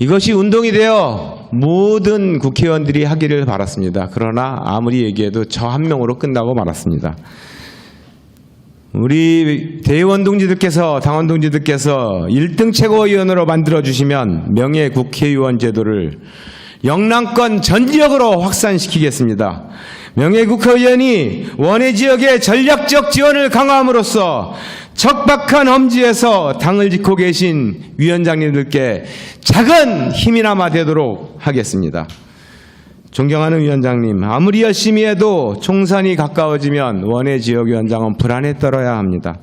이것이 운동이 되어 모든 국회의원들이 하기를 바랐습니다. 그러나 아무리 얘기해도 저 한 명으로 끝나고 말았습니다. 우리 대의원 동지들께서, 당원 동지들께서 1등 최고위원으로 만들어주시면 명예 국회의원 제도를 영남권 전 지역으로 확산시키겠습니다. 명예 국회의원이 원외 지역의 전략적 지원을 강화함으로써 척박한 험지에서 당을 짓고 계신 위원장님들께 작은 힘이나마 되도록 하겠습니다. 존경하는 위원장님, 아무리 열심히 해도 총선이 가까워지면 원외 지역위원장은 불안에 떨어야 합니다.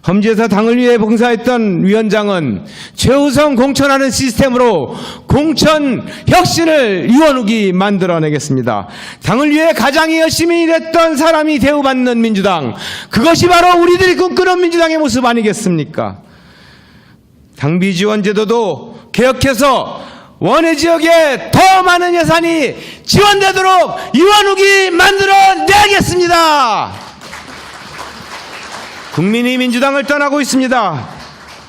험지에서 당을 위해 봉사했던 위원장은 최우선 공천하는 시스템으로 공천 혁신을 이원욱이 만들어내겠습니다. 당을 위해 가장 열심히 일했던 사람이 대우받는 민주당, 그것이 바로 우리들이 꿈꾸는 민주당의 모습 아니겠습니까? 당비 지원 제도도 개혁해서 원외 지역에 더 많은 예산이 지원되도록 이원욱이 만들어내겠습니다. 국민이 민주당을 떠나고 있습니다.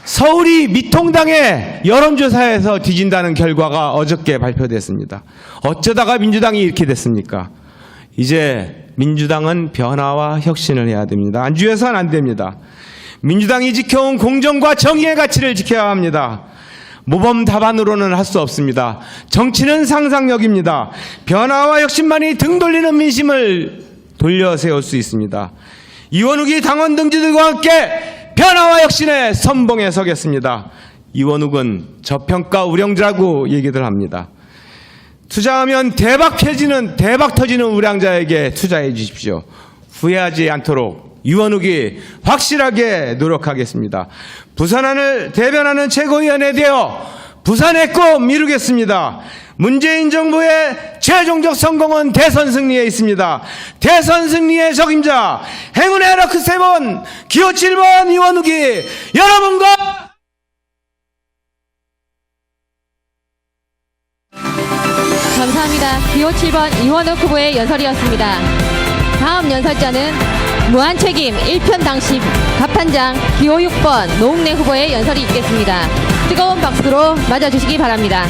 서울이 미통당의 여론조사에서 뒤진다는 결과가 어저께 발표됐습니다. 어쩌다가 민주당이 이렇게 됐습니까? 이제 민주당은 변화와 혁신을 해야 됩니다. 안주해서는 안 됩니다. 민주당이 지켜온 공정과 정의의 가치를 지켜야 합니다. 모범 답안으로는 할 수 없습니다. 정치는 상상력입니다. 변화와 혁신만이 등 돌리는 민심을 돌려 세울 수 있습니다. 이원욱이 당원 동지들과 함께 변화와 혁신의 선봉에 서겠습니다. 이원욱은 저평가 우량자라고 얘기들 합니다. 투자하면 대박 터지는 우량자에게 투자해 주십시오. 후회하지 않도록 이원욱이 확실하게 노력하겠습니다. 부산안을 대변하는 최고위원에 되어 부산의 꿈 이루겠습니다. 문재인 정부의 최종적 성공은 대선 승리에 있습니다. 대선 승리의 적임자 행운의 럭크 7 기호 7번 이원욱이 여러분과 감사합니다. 기호 7번 이원욱 후보의 연설이었습니다. 다음 연설자는 무한책임 1편 당시 갑판장 기호 6번 노웅래 후보의 연설이 있겠습니다. 뜨거운 박수로 맞아주시기 바랍니다.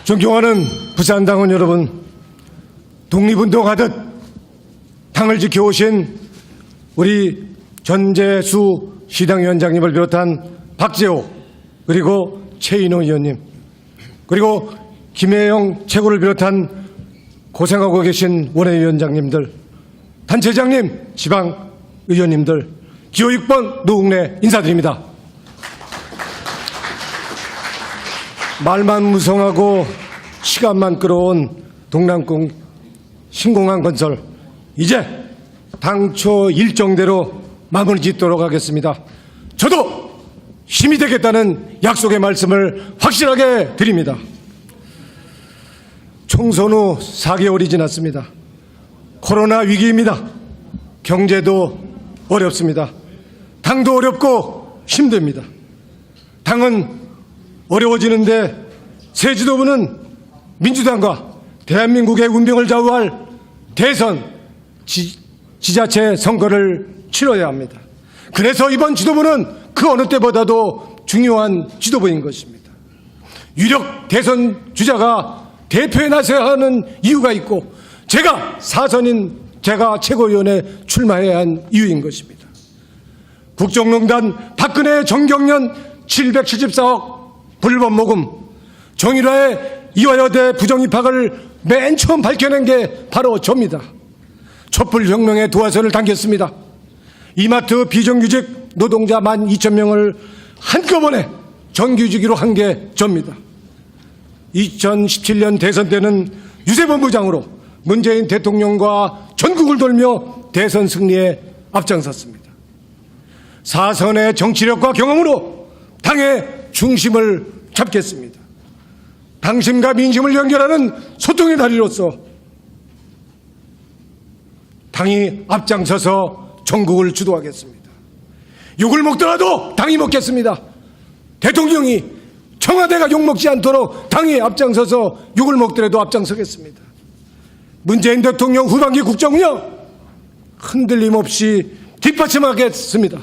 존경하는 부산당원 여러분, 독립운동하듯 당을 지켜오신 우리 전재수 시당위원장님을 비롯한 박재호 그리고 최인호 의원님 그리고 김혜영 최고를 비롯한 고생하고 계신 원외위원장님들, 단체장님, 지방의원님들, 기호 6번 노웅래 인사드립니다. 말만 무성하고 시간만 끌어온 동남공 신공항 건설, 이제 당초 일정대로 마무리 짓도록 하겠습니다. 저도 힘이 되겠다는 약속의 말씀을 확실하게 드립니다. 총선 후 4개월이 지났습니다. 코로나 위기입니다. 경제도 어렵습니다. 당도 어렵고 힘듭니다. 당은 어려워지는데 새 지도부는 민주당과 대한민국의 운명을 좌우할 대선 지자체 선거를 치러야 합니다. 그래서 이번 지도부는 그 어느 때보다도 중요한 지도부인 것입니다. 유력 대선 주자가 대표에 나서야 하는 이유가 있고 제가 최고위원에 출마해야 한 이유인 것입니다. 국정농단 박근혜 정경련 774억 불법 모금, 정유라의 이화여대 부정입학을 맨 처음 밝혀낸 게 바로 저입니다. 촛불혁명의 도화선을 당겼습니다. 이마트 비정규직 노동자 12,000명을 한꺼번에 정규직으로 한 게 저입니다. 2017년 대선 때는 유세본부장으로 문재인 대통령과 전국을 돌며 대선 승리에 앞장섰습니다. 사선의 정치력과 경험으로 당의 중심을 잡겠습니다. 당심과 민심을 연결하는 소통의 다리로서 당이 앞장서서 전국을 주도하겠습니다. 욕을 먹더라도 당이 먹겠습니다. 대통령이 청와대가 욕먹지 않도록 당이 앞장서서 욕을 먹더라도 앞장서겠습니다. 문재인 대통령 후반기 국정운영 흔들림 없이 뒷받침하겠습니다.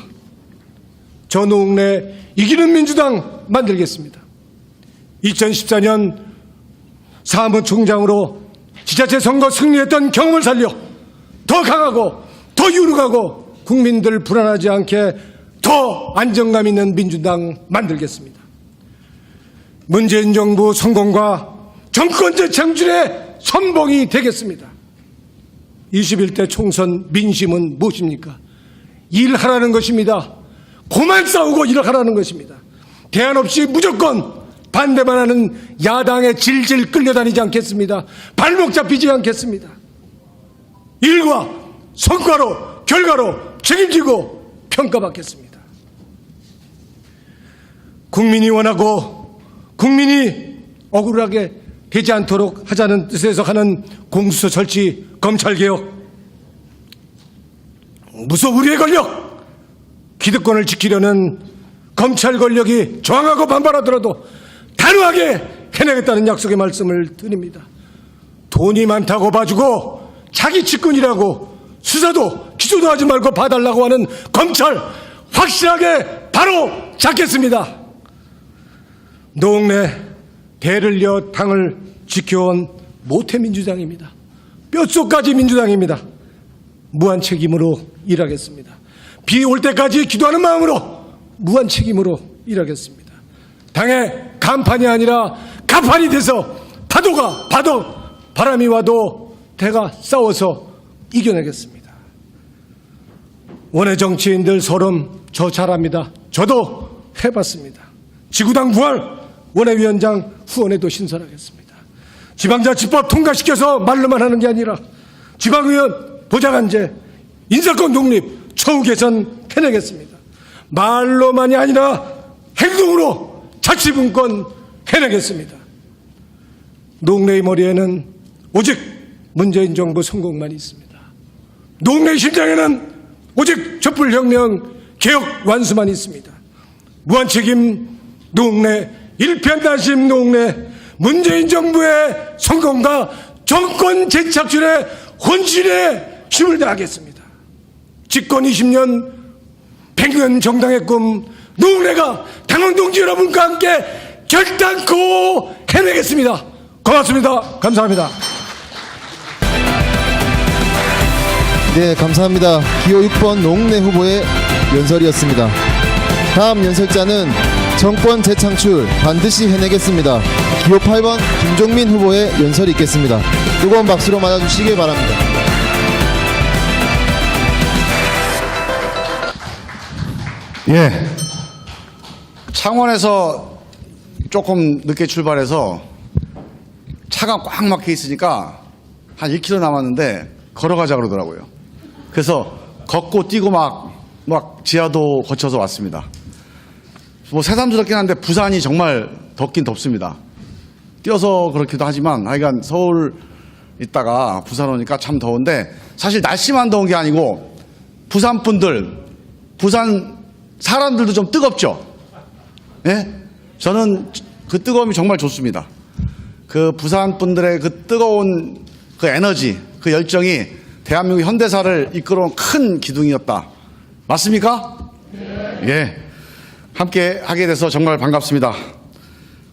저 노웅래 이기는 민주당 만들겠습니다. 2014년 사무총장으로 지자체 선거 승리했던 경험을 살려 더 강하고 더 유능하고 국민들 불안하지 않게 더 안정감 있는 민주당 만들겠습니다. 문재인 정부 성공과 정권 재창출의 선봉이 되겠습니다. 21대 총선 민심은 무엇입니까? 일하라는 것입니다. 고만 싸우고 일하라는 것입니다. 대안 없이 무조건 반대만 하는 야당에 질질 끌려다니지 않겠습니다. 발목 잡히지 않겠습니다. 일과 성과로 결과로 책임지고 평가받겠습니다. 국민이 원하고 국민이 억울하게 되지 않도록 하자는 뜻에서 하는 공수처 설치, 검찰개혁, 무소불위의 권력, 기득권을 지키려는 검찰 권력이 저항하고 반발하더라도 단호하게 해내겠다는 약속의 말씀을 드립니다. 돈이 많다고 봐주고 자기 직권이라고 수사도 기소도 하지 말고 봐달라고 하는 검찰 확실하게 바로 잡겠습니다. 노웅래 대를 이어 당을 지켜온 모태민주당입니다. 뼛속까지 민주당입니다. 무한 책임으로 일하겠습니다. 비 올 때까지 기도하는 마음으로 무한 책임으로 일하겠습니다. 당의 간판이 아니라 가판이 돼서 바람이 와도 대가 싸워서 이겨내겠습니다. 원외 정치인들 서름 저 잘합니다. 저도 해봤습니다. 지구당 부활 원외위원장 후원에도 신설하겠습니다. 지방자치법 통과시켜서 말로만 하는 게 아니라 지방의원 보좌관제, 인사권 독립, 처우 개선 해내겠습니다. 말로만이 아니라 행동으로 자치분권 해내겠습니다. 노웅래의 머리에는 오직 문재인 정부 성공만 있습니다. 노웅래 심장에는 오직 촛불혁명 개혁 완수만 있습니다. 무한책임 노웅래, 일편단심 노웅래, 문재인 정부의 성공과 정권 재창출에 혼신의 힘을 다하겠습니다. 집권 20년 100년 정당의 꿈 노웅래가 당원 동지 여러분과 함께 결단코 해내겠습니다. 고맙습니다. 감사합니다. 네, 감사합니다. 기호 6번 노웅래 후보의 연설이었습니다. 다음 연설자는 정권 재창출 반드시 해내겠습니다. 기호 8번 김종민 후보의 연설이 있겠습니다. 뜨거운 박수로 맞아주시기 바랍니다. 예. 창원에서 조금 늦게 출발해서 차가 꽉 막혀 있으니까 한 1km 남았는데 걸어가자 그러더라고요. 그래서 걷고 뛰고 막 지하도 거쳐서 왔습니다. 뭐 새삼스럽긴 한데 부산이 정말 덥긴 덥습니다. 뛰어서 그렇기도 하지만 하여간 서울 있다가 부산 오니까 참 더운데 사실 날씨만 더운 게 아니고 부산 분들, 부산 사람들도 좀 뜨겁죠? 예? 저는 그 뜨거움이 정말 좋습니다. 그 부산 분들의 그 뜨거운 그 에너지, 그 열정이 대한민국 현대사를 이끌어온 큰 기둥이었다. 맞습니까? 예. 함께 하게 돼서 정말 반갑습니다.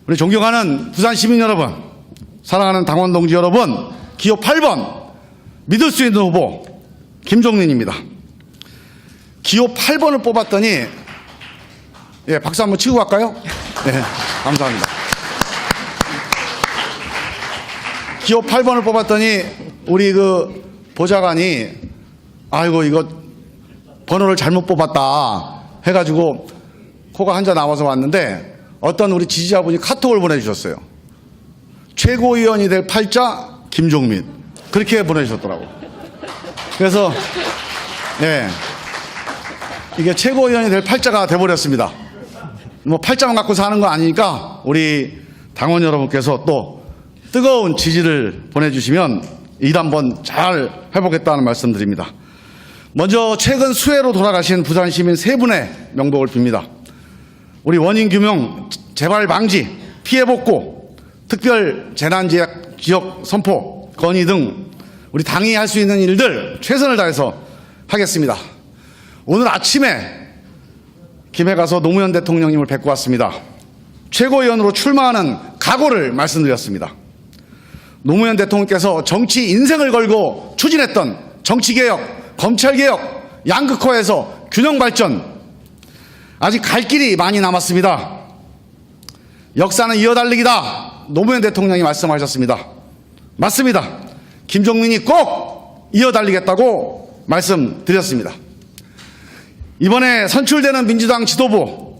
우리 존경하는 부산 시민 여러분, 사랑하는 당원 동지 여러분, 기호 8번 믿을 수 있는 후보 김종민입니다. 기호 8번을 뽑았더니 예, 박수 한번 치고 갈까요? 네, 감사합니다. 기호 8번을 뽑았더니 우리 그 보좌관이 아이고 이거 번호를 잘못 뽑았다 해가지고 코가 한자 나와서 왔는데 어떤 우리 지지자분이 카톡을 보내주셨어요. 최고위원이 될 팔자 김종민 그렇게 보내주셨더라고. 그래서 예, 이게 최고위원이 될 팔자가 돼버렸습니다. 뭐 팔자만 갖고 사는 거 아니니까 우리 당원 여러분께서 또 뜨거운 지지를 보내주시면 일 한번 잘 해보겠다는 말씀드립니다. 먼저 최근 수해로 돌아가신 부산 시민 세 분의 명복을 빕니다. 우리 원인 규명, 재발 방지, 피해 복구, 특별 재난 지역 선포, 건의 등 우리 당이 할 수 있는 일들 최선을 다해서 하겠습니다. 오늘 아침에 김해 가서 노무현 대통령님을 뵙고 왔습니다. 최고위원으로 출마하는 각오를 말씀드렸습니다. 노무현 대통령께서 정치 인생을 걸고 추진했던 정치개혁, 검찰개혁, 양극화에서 균형발전 아직 갈 길이 많이 남았습니다. 역사는 이어달리기다. 노무현 대통령이 말씀하셨습니다. 맞습니다. 김종민이 꼭 이어달리겠다고 말씀드렸습니다. 이번에 선출되는 민주당 지도부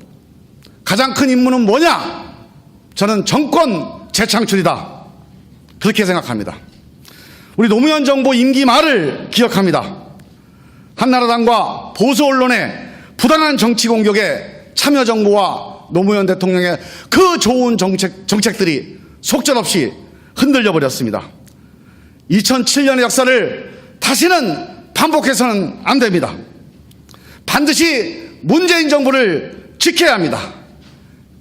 가장 큰 임무는 뭐냐? 저는 정권 재창출이다. 그렇게 생각합니다. 우리 노무현 정부 임기 말을 기억합니다. 한나라당과 보수 언론의 부당한 정치 공격에 참여정부와 노무현 대통령의 그 좋은 정책들이 속절없이 흔들려 버렸습니다. 2007년의 역사를 다시는 반복해서는 안 됩니다. 반드시 문재인 정부를 지켜야 합니다.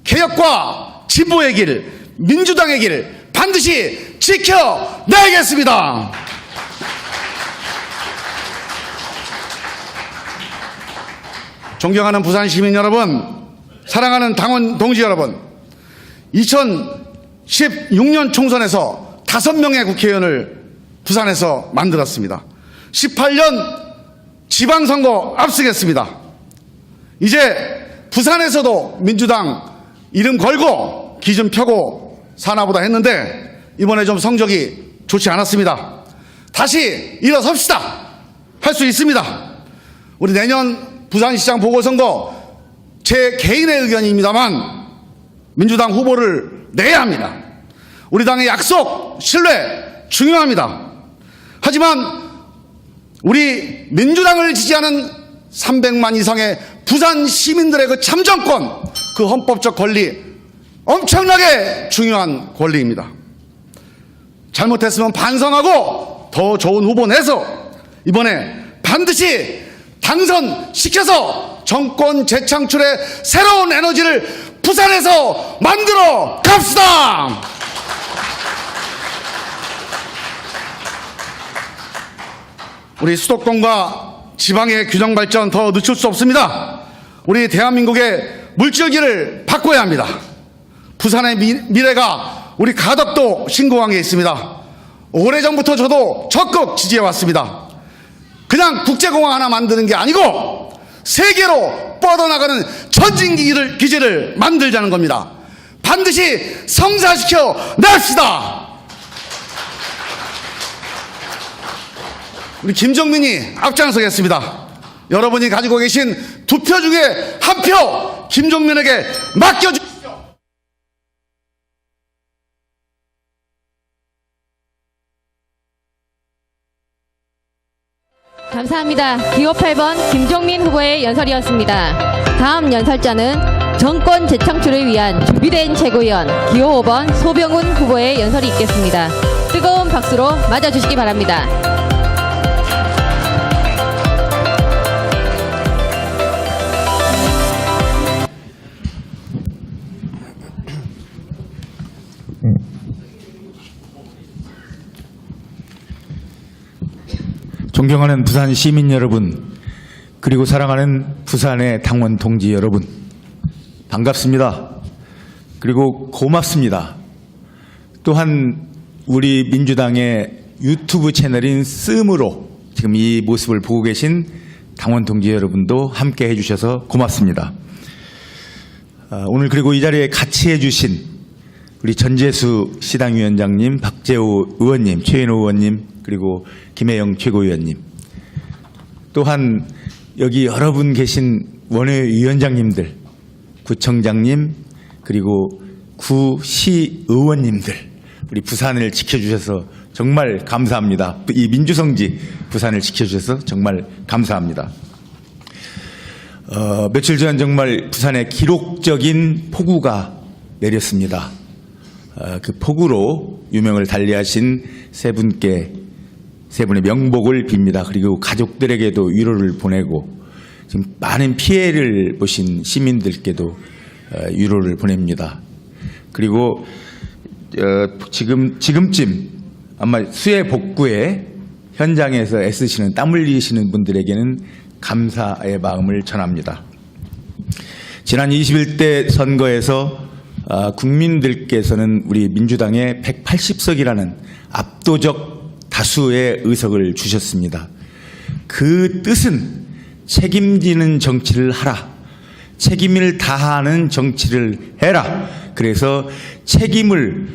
개혁과 진보의 길, 민주당의 길 반드시 지켜내겠습니다. 존경하는 부산 시민 여러분, 사랑하는 당원 동지 여러분, 2016년 총선에서 5명의 국회의원을 부산에서 만들었습니다. 18년 지방선거 앞서겠습니다. 이제 부산에서도 민주당 이름 걸고 기준 펴고 사나보다 했는데 이번에 좀 성적이 좋지 않았습니다. 다시 일어섭시다. 할 수 있습니다. 우리 내년 부산시장 보궐선거 제 개인의 의견입니다만 민주당 후보를 내야 합니다. 우리 당의 약속, 신뢰 중요합니다. 하지만 우리 민주당을 지지하는 300만 이상의 부산 시민들의 그 참정권, 그 헌법적 권리, 엄청나게 중요한 권리입니다. 잘못했으면 반성하고 더 좋은 후보 내서 이번에 반드시 당선시켜서 정권 재창출의 새로운 에너지를 부산에서 만들어 갑시다! 우리 수도권과 지방의 균형 발전 더 늦출 수 없습니다. 우리 대한민국의 물줄기를 바꿔야 합니다. 부산의 미래가 우리 가덕도 신공항에 있습니다. 오래전부터 저도 적극 지지해왔습니다. 그냥 국제공항 하나 만드는 게 아니고 세계로 뻗어나가는 전진기지를 만들자는 겁니다. 반드시 성사시켜 냅시다. 우리 김종민이 앞장서겠습니다. 여러분이 가지고 계신 2표 중에 1표 김종민에게 맡겨주십시오. 감사합니다. 기호 8번 김종민 후보의 연설이었습니다. 다음 연설자는 정권 재창출을 위한 준비된 최고위원 기호 5번 소병훈 후보의 연설이 있겠습니다. 뜨거운 박수로 맞아주시기 바랍니다. 존경하는 부산 시민 여러분, 그리고 사랑하는 부산의 당원 동지 여러분, 반갑습니다. 그리고 고맙습니다. 또한 우리 민주당의 유튜브 채널인 씀으로 지금 이 모습을 보고 계신 당원 동지 여러분도 함께 해주셔서 고맙습니다. 오늘 그리고 이 자리에 같이 해주신 우리 전재수 시당위원장님, 박재호 의원님, 최인호 의원님, 그리고 김혜영 최고위원님, 또한 여기 여러분 계신 원외위원장님들, 구청장님, 그리고 구시의원님들, 우리 부산을 지켜주셔서 정말 감사합니다. 이 민주성지 부산을 지켜주셔서 정말 감사합니다. 며칠 전 정말 부산에 기록적인 폭우가 내렸습니다. 그 폭우로 유명을 달리하신 세 분의 명복을 빕니다. 그리고 가족들에게도 위로를 보내고 지금 많은 피해를 보신 시민들께도 위로를 보냅니다. 그리고 지금쯤 아마 수해 복구에 현장에서 애쓰시는 땀 흘리시는 분들에게는 감사의 마음을 전합니다. 지난 21대 선거에서 국민들께서는 우리 민주당에 180석이라는 압도적 다수의 의석을 주셨습니다. 그 뜻은 책임지는 정치를 하라, 책임을 다하는 정치를 해라. 그래서 책임을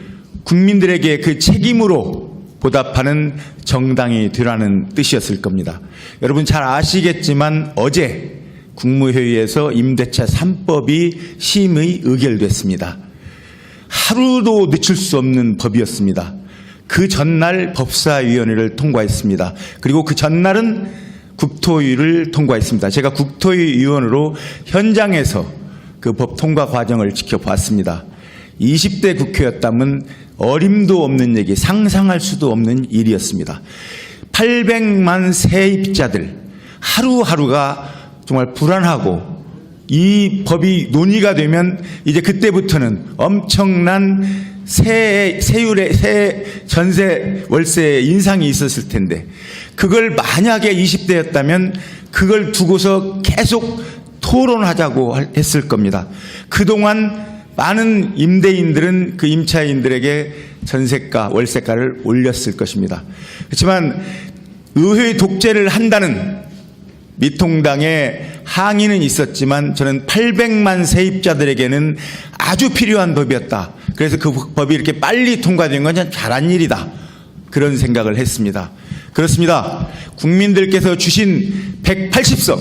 국민들에게 그 책임으로 보답하는 정당이 되라는 뜻이었을 겁니다. 여러분 잘 아시겠지만 어제 국무회의에서 임대차 3법이 심의 의결됐습니다. 하루도 늦출 수 없는 법이었습니다. 그 전날 법사위원회를 통과했습니다. 그리고 그 전날은 국토위를 통과했습니다. 제가 국토위 위원으로 현장에서 그 법 통과 과정을 지켜봤습니다. 20대 국회였다면 어림도 없는 얘기, 상상할 수도 없는 일이었습니다. 800만 세입자들 하루하루가 정말 불안하고, 이 법이 논의가 되면 이제 그때부터는 엄청난 새 전세 월세 인상이 있었을 텐데, 그걸 만약에 20대였다면 그걸 두고서 계속 토론하자고 했을 겁니다. 그동안 많은 임대인들은 그 임차인들에게 전세가, 월세가를 올렸을 것입니다. 그렇지만 의회 독재를 한다는 미통당의 항의는 있었지만 저는 800만 세입자들에게는 아주 필요한 법이었다. 그래서 그 법이 이렇게 빨리 통과된 건 참 잘한 일이다. 그런 생각을 했습니다. 그렇습니다. 국민들께서 주신 180석,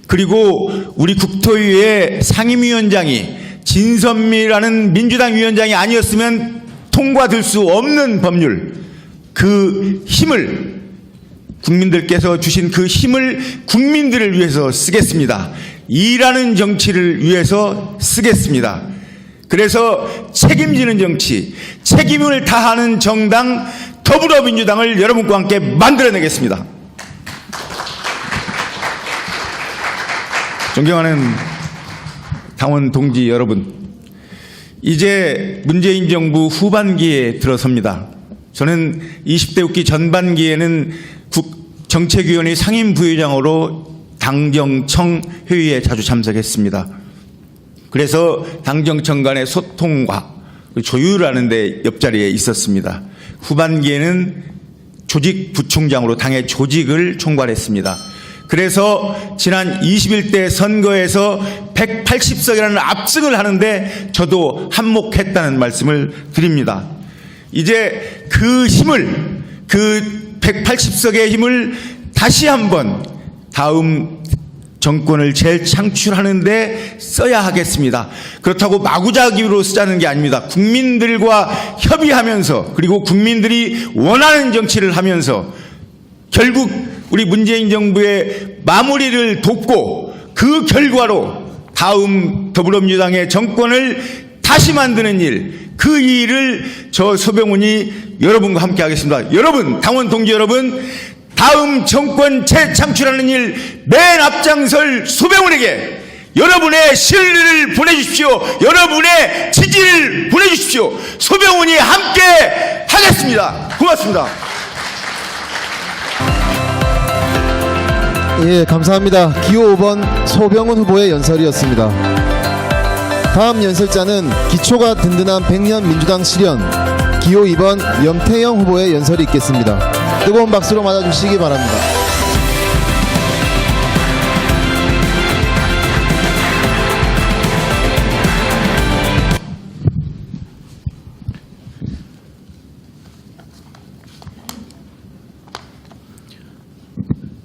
그리고 우리 국토위의 상임위원장이 진선미라는 민주당 위원장이 아니었으면 통과될 수 없는 법률, 그 힘을, 국민들께서 주신 그 힘을 국민들을 위해서 쓰겠습니다. 일하는 정치를 위해서 쓰겠습니다. 그래서 책임지는 정치, 책임을 다하는 정당 더불어민주당을 여러분과 함께 만들어내겠습니다. 존경하는 당원 동지 여러분, 이제 문재인 정부 후반기에 들어섭니다. 저는 20대 국기 전반기에는 정책위원회 상임부의장으로 당정청 회의에 자주 참석했습니다. 그래서 당정청 간의 소통과 조율하는 데 옆자리에 있었습니다. 후반기에는 조직부총장으로 당의 조직을 총괄했습니다. 그래서 지난 21대 선거에서 180석이라는 압승을 하는데 저도 한몫했다는 말씀을 드립니다. 이제 그 힘을, 그 180석의 힘을 다시 한번 다음 정권을 재창출하는데 써야 하겠습니다. 그렇다고 마구잡이로 쓰자는 게 아닙니다. 국민들과 협의하면서, 그리고 국민들이 원하는 정치를 하면서 결국 우리 문재인 정부의 마무리를 돕고 그 결과로 다음 더불어민주당의 정권을 다시 만드는 일, 그 일을 저 소병훈이 여러분과 함께 하겠습니다. 여러분, 당원 동지 여러분, 다음 정권 재창출하는 일 맨 앞장설 소병훈에게 여러분의 신뢰를 보내주십시오. 여러분의 지지를 보내주십시오. 소병훈이 함께 하겠습니다. 고맙습니다. 예, 감사합니다. 기호 5번 소병훈 후보의 연설이었습니다. 다음 연설자는 기초가 든든한 100년 민주당 실현, 기호 2번 염태영 후보의 연설이 있겠습니다. 뜨거운 박수로 맞아주시기 바랍니다.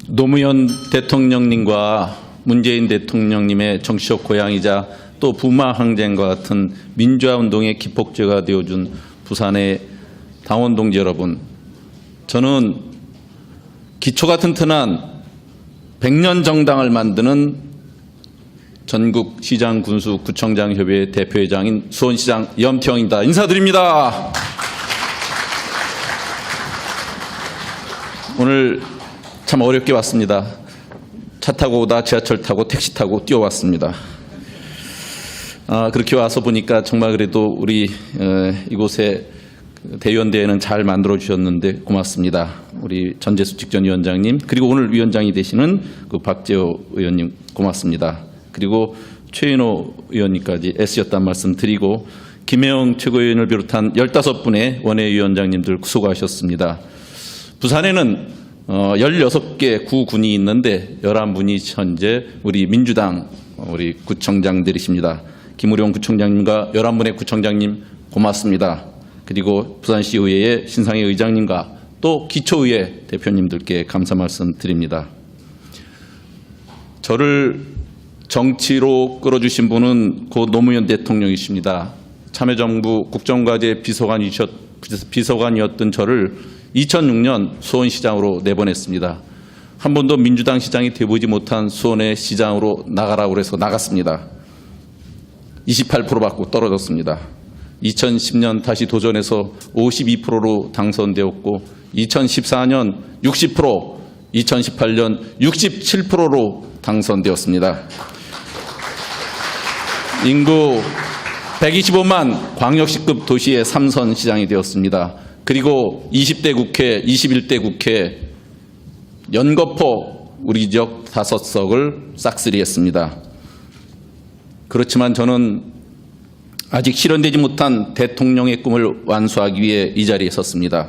노무현 대통령님과 문재인 대통령님의 정치적 고향이자 또 부마 항쟁과 같은 민주화 운동의 기폭제가 되어준 부산의 당원 동지 여러분, 저는 기초가 튼튼한 100년 정당을 만드는 전국 시장 군수 구청장 협의회 대표회장인 수원시장 염태영입니다. 인사드립니다. 오늘 참 어렵게 왔습니다. 차 타고 오다 지하철 타고 택시 타고 뛰어왔습니다. 그렇게 와서 보니까 정말 그래도 우리 이곳에 대의원대회는 잘 만들어 주셨는데 고맙습니다. 우리 전재수 직전위원장님, 그리고 오늘 위원장이 되시는 그 박재호 의원님 고맙습니다. 그리고 최인호 의원님까지 애쓰셨다는 말씀 드리고, 김혜영 최고위원을 비롯한 15분의 원외위원장님들 수고하셨습니다. 부산에는 16개 구군이 있는데 11분이 현재 우리 민주당 우리 구청장들이십니다. 김우룡 구청장님과 11분의 구청장님 고맙습니다. 그리고 부산시 의회의 신상희 의장님과 또 기초의회 대표님들께 감사 말씀 드립니다. 저를 정치로 끌어주신 분은 고 노무현 대통령이십니다. 참여정부 국정과제 비서관이었던 저를 2006년 수원시장으로 내보냈습니다. 한 번도 민주당 시장이 돼보지 못한 수원의 시장으로 나가라고 해서 나갔습니다. 28% 받고 떨어졌습니다. 2010년 다시 도전해서 52%로 당선되었고 2014년 60%, 2018년 67%로 당선되었습니다. 인구 125만 광역시급 도시의 3선 시장이 되었습니다. 그리고 20대 국회, 21대 국회 연거포 우리 지역 5석을 싹쓸이했습니다. 그렇지만 저는 아직 실현되지 못한 대통령의 꿈을 완수하기 위해 이 자리에 섰습니다.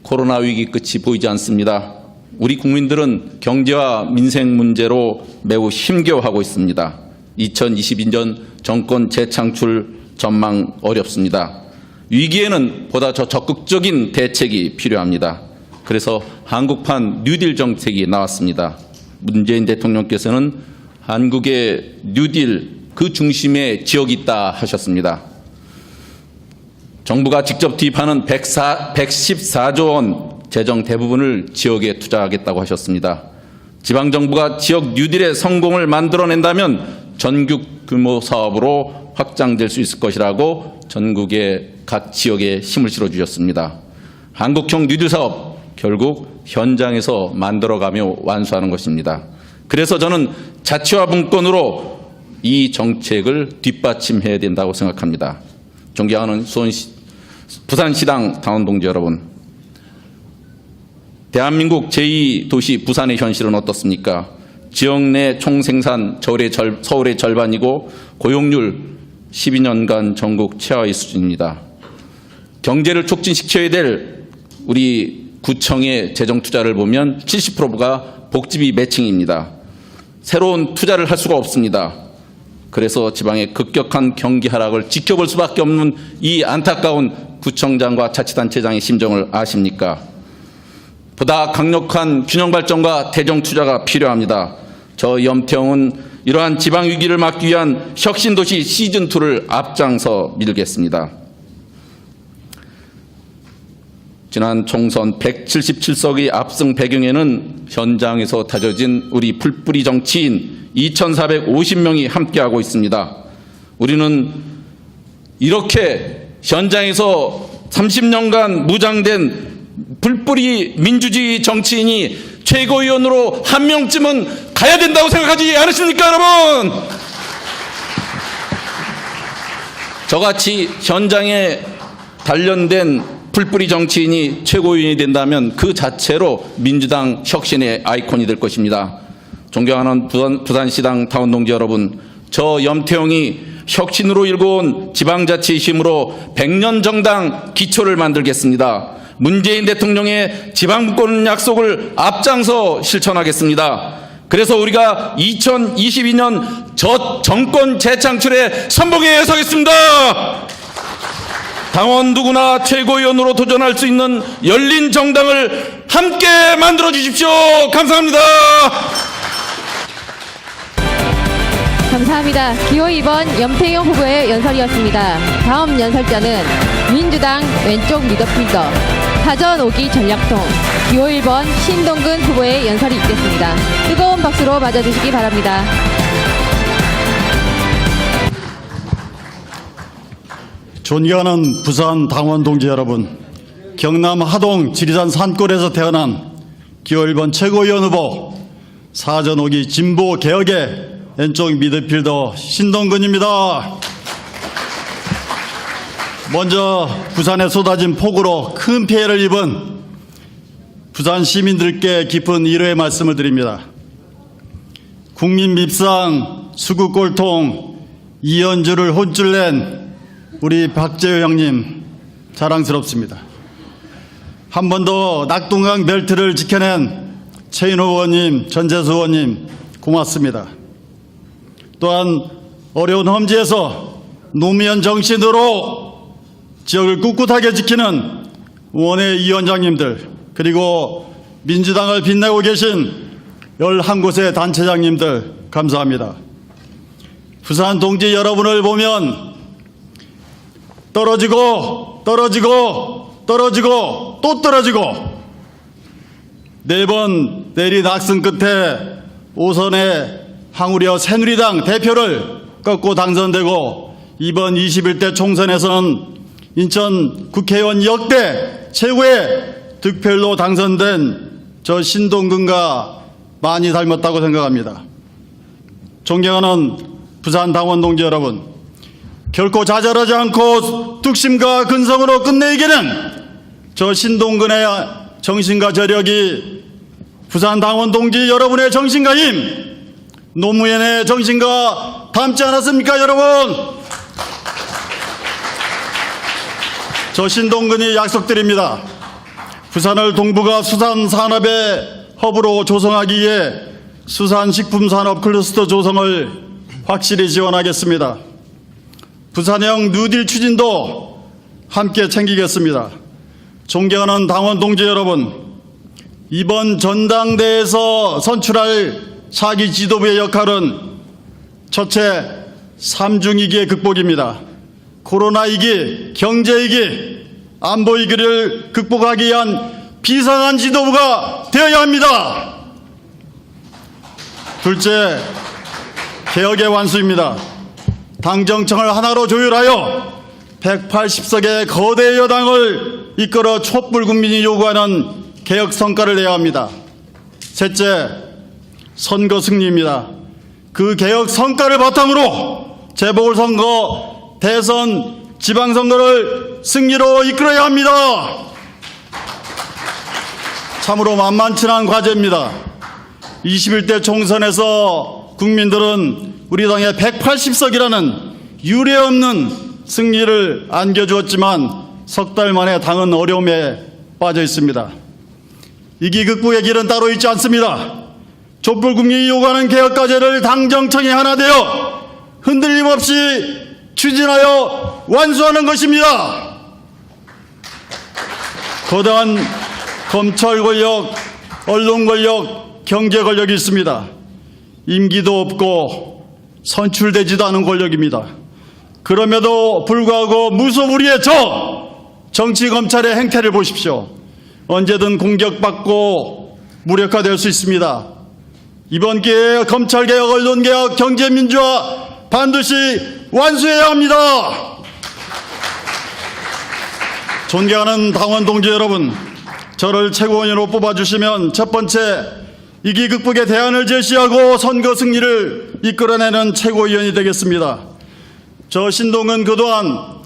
코로나 위기 끝이 보이지 않습니다. 우리 국민들은 경제와 민생 문제로 매우 힘겨워하고 있습니다. 2022년 정권 재창출 전망 어렵습니다. 위기에는 보다 더 적극적인 대책이 필요합니다. 그래서 한국판 뉴딜 정책이 나왔습니다. 문재인 대통령께서는 한국의 뉴딜 그 중심에 지역이 있다 하셨습니다. 정부가 직접 투입하는 114조 원 재정 대부분을 지역에 투자하겠다고 하셨습니다. 지방정부가 지역 뉴딜의 성공을 만들어낸다면 전국 규모 사업으로 확장될 수 있을 것이라고 전국의 각 지역에 힘을 실어주셨습니다. 한국형 뉴딜 사업 결국 현장에서 만들어가며 완수하는 것입니다. 그래서 저는 자치화 분권으로 이 정책을 뒷받침해야 된다고 생각합니다. 존경하는 부산시당 당원 동지 여러분, 대한민국 제2도시 부산의 현실은 어떻습니까? 지역 내 총생산 서울의 절반이고 고용률 12년간 전국 최하위 수준입니다. 경제를 촉진시켜야 될 우리 구청의 재정 투자를 보면 70%가 복지비 매칭입니다. 새로운 투자를 할 수가 없습니다. 그래서 지방의 급격한 경기 하락을 지켜볼 수밖에 없는 이 안타까운 구청장과 자치단체장의 심정을 아십니까? 보다 강력한 균형 발전과 대정 투자가 필요합니다. 저 염태영은 이러한 지방 위기를 막기 위한 혁신도시 시즌2를 앞장서 밀겠습니다. 지난 총선 177석의 압승 배경에는 현장에서 다져진 우리 풀뿌리 정치인 2,450명이 함께하고 있습니다. 우리는 이렇게 현장에서 30년간 무장된 풀뿌리 민주주의 정치인이 최고위원으로 한 명쯤은 가야 된다고 생각하지 않으십니까, 여러분? 저같이 현장에 단련된 풀뿌리 정치인이 최고위원이 된다면 그 자체로 민주당 혁신의 아이콘이 될 것입니다. 존경하는 부산시당 당원 동지 여러분, 저 염태영이 혁신으로 일궈온 지방자치의 힘으로 100년 정당 기초를 만들겠습니다. 문재인 대통령의 지방분권 약속을 앞장서 실천하겠습니다. 그래서 우리가 2022년 정권 재창출에 선봉에 서겠습니다. 당원 누구나 최고위원으로 도전할 수 있는 열린 정당을 함께 만들어 주십시오. 감사합니다. 감사합니다. 기호 2번 염태영 후보의 연설이었습니다. 다음 연설자는 민주당 왼쪽 미더필더 사전 5기 전략통 기호 1번 신동근 후보의 연설이 있겠습니다. 뜨거운 박수로 맞아주시기 바랍니다. 존경하는 부산 당원 동지 여러분, 경남 하동 지리산 산골에서 태어난 기호 1번 최고위원 후보 사전 5기 진보 개혁의 왼쪽 미드필더 신동근입니다. 먼저 부산에 쏟아진 폭우로 큰 피해를 입은 부산 시민들께 깊은 위로의 말씀을 드립니다. 국민 밉상, 수구꼴통, 이연주를 혼쭐낸 우리 박재호 형님 자랑스럽습니다. 한 번 더 낙동강 벨트를 지켜낸 최인호 의원님, 전재수 의원님 고맙습니다. 또한 어려운 험지에서 노무현 정신으로 지역을 꿋꿋하게 지키는 원외 위원장님들, 그리고 민주당을 빛내고 계신 11곳의 단체장님들 감사합니다. 부산 동지 여러분을 보면 떨어지고 떨어지고 떨어지고 또 떨어지고 4번 내린 악승 끝에 5선의 항우려 새누리당 대표를 꺾고 당선되고 이번 21대 총선에서는 인천 국회의원 역대 최고의 득표율로 당선된 저 신동근과 많이 닮았다고 생각합니다. 존경하는 부산 당원 동지 여러분, 결코 좌절하지 않고 뚝심과 근성으로 끝내기는 저 신동근의 정신과 저력이 부산 당원 동지 여러분의 정신과 힘, 노무현의 정신과 닮지 않았습니까, 여러분? 저 신동근이 약속드립니다. 부산을 동북아 수산산업의 허브로 조성하기 위해 수산식품산업 클러스터 조성을 확실히 지원하겠습니다. 부산형 뉴딜 추진도 함께 챙기겠습니다. 존경하는 당원 동지 여러분, 이번 전당대회에서 선출할 차기 지도부의 역할은 첫째, 삼중위기의 극복입니다. 코로나 위기, 경제 위기, 안보 위기를 극복하기 위한 비상한 지도부가 되어야 합니다. 둘째, 개혁의 완수입니다. 당정청을 하나로 조율하여 180석의 거대 여당을 이끌어 촛불 국민이 요구하는 개혁 성과를 내야 합니다. 셋째, 선거 승리입니다. 그 개혁 성과를 바탕으로 재보궐선거, 대선, 지방선거를 승리로 이끌어야 합니다. 참으로 만만치 않은 과제입니다. 21대 총선에서 국민들은 우리 당의 180석이라는 유례없는 승리를 안겨주었지만 석 달 만에 당은 어려움에 빠져 있습니다. 위기 극복의 길은 따로 있지 않습니다. 촛불 국민이 요구하는 개혁 과제를 당정청이 하나 되어 흔들림 없이 추진하여 완수하는 것입니다. 거대한 검찰 권력, 언론 권력, 경제 권력이 있습니다. 임기도 없고 선출되지도 않은 권력입니다. 그럼에도 불구하고 무소불위의 정치 검찰의 행태를 보십시오. 언제든 공격받고 무력화될 수 있습니다. 이번 기회에 검찰개혁, 언론개혁, 경제민주화 반드시 완수해야 합니다. 존경하는 당원 동지 여러분, 저를 최고위원으로 뽑아주시면 첫 번째, 위기 극복의 대안을 제시하고 선거 승리를 이끌어내는 최고위원이 되겠습니다. 저 신동은 그동안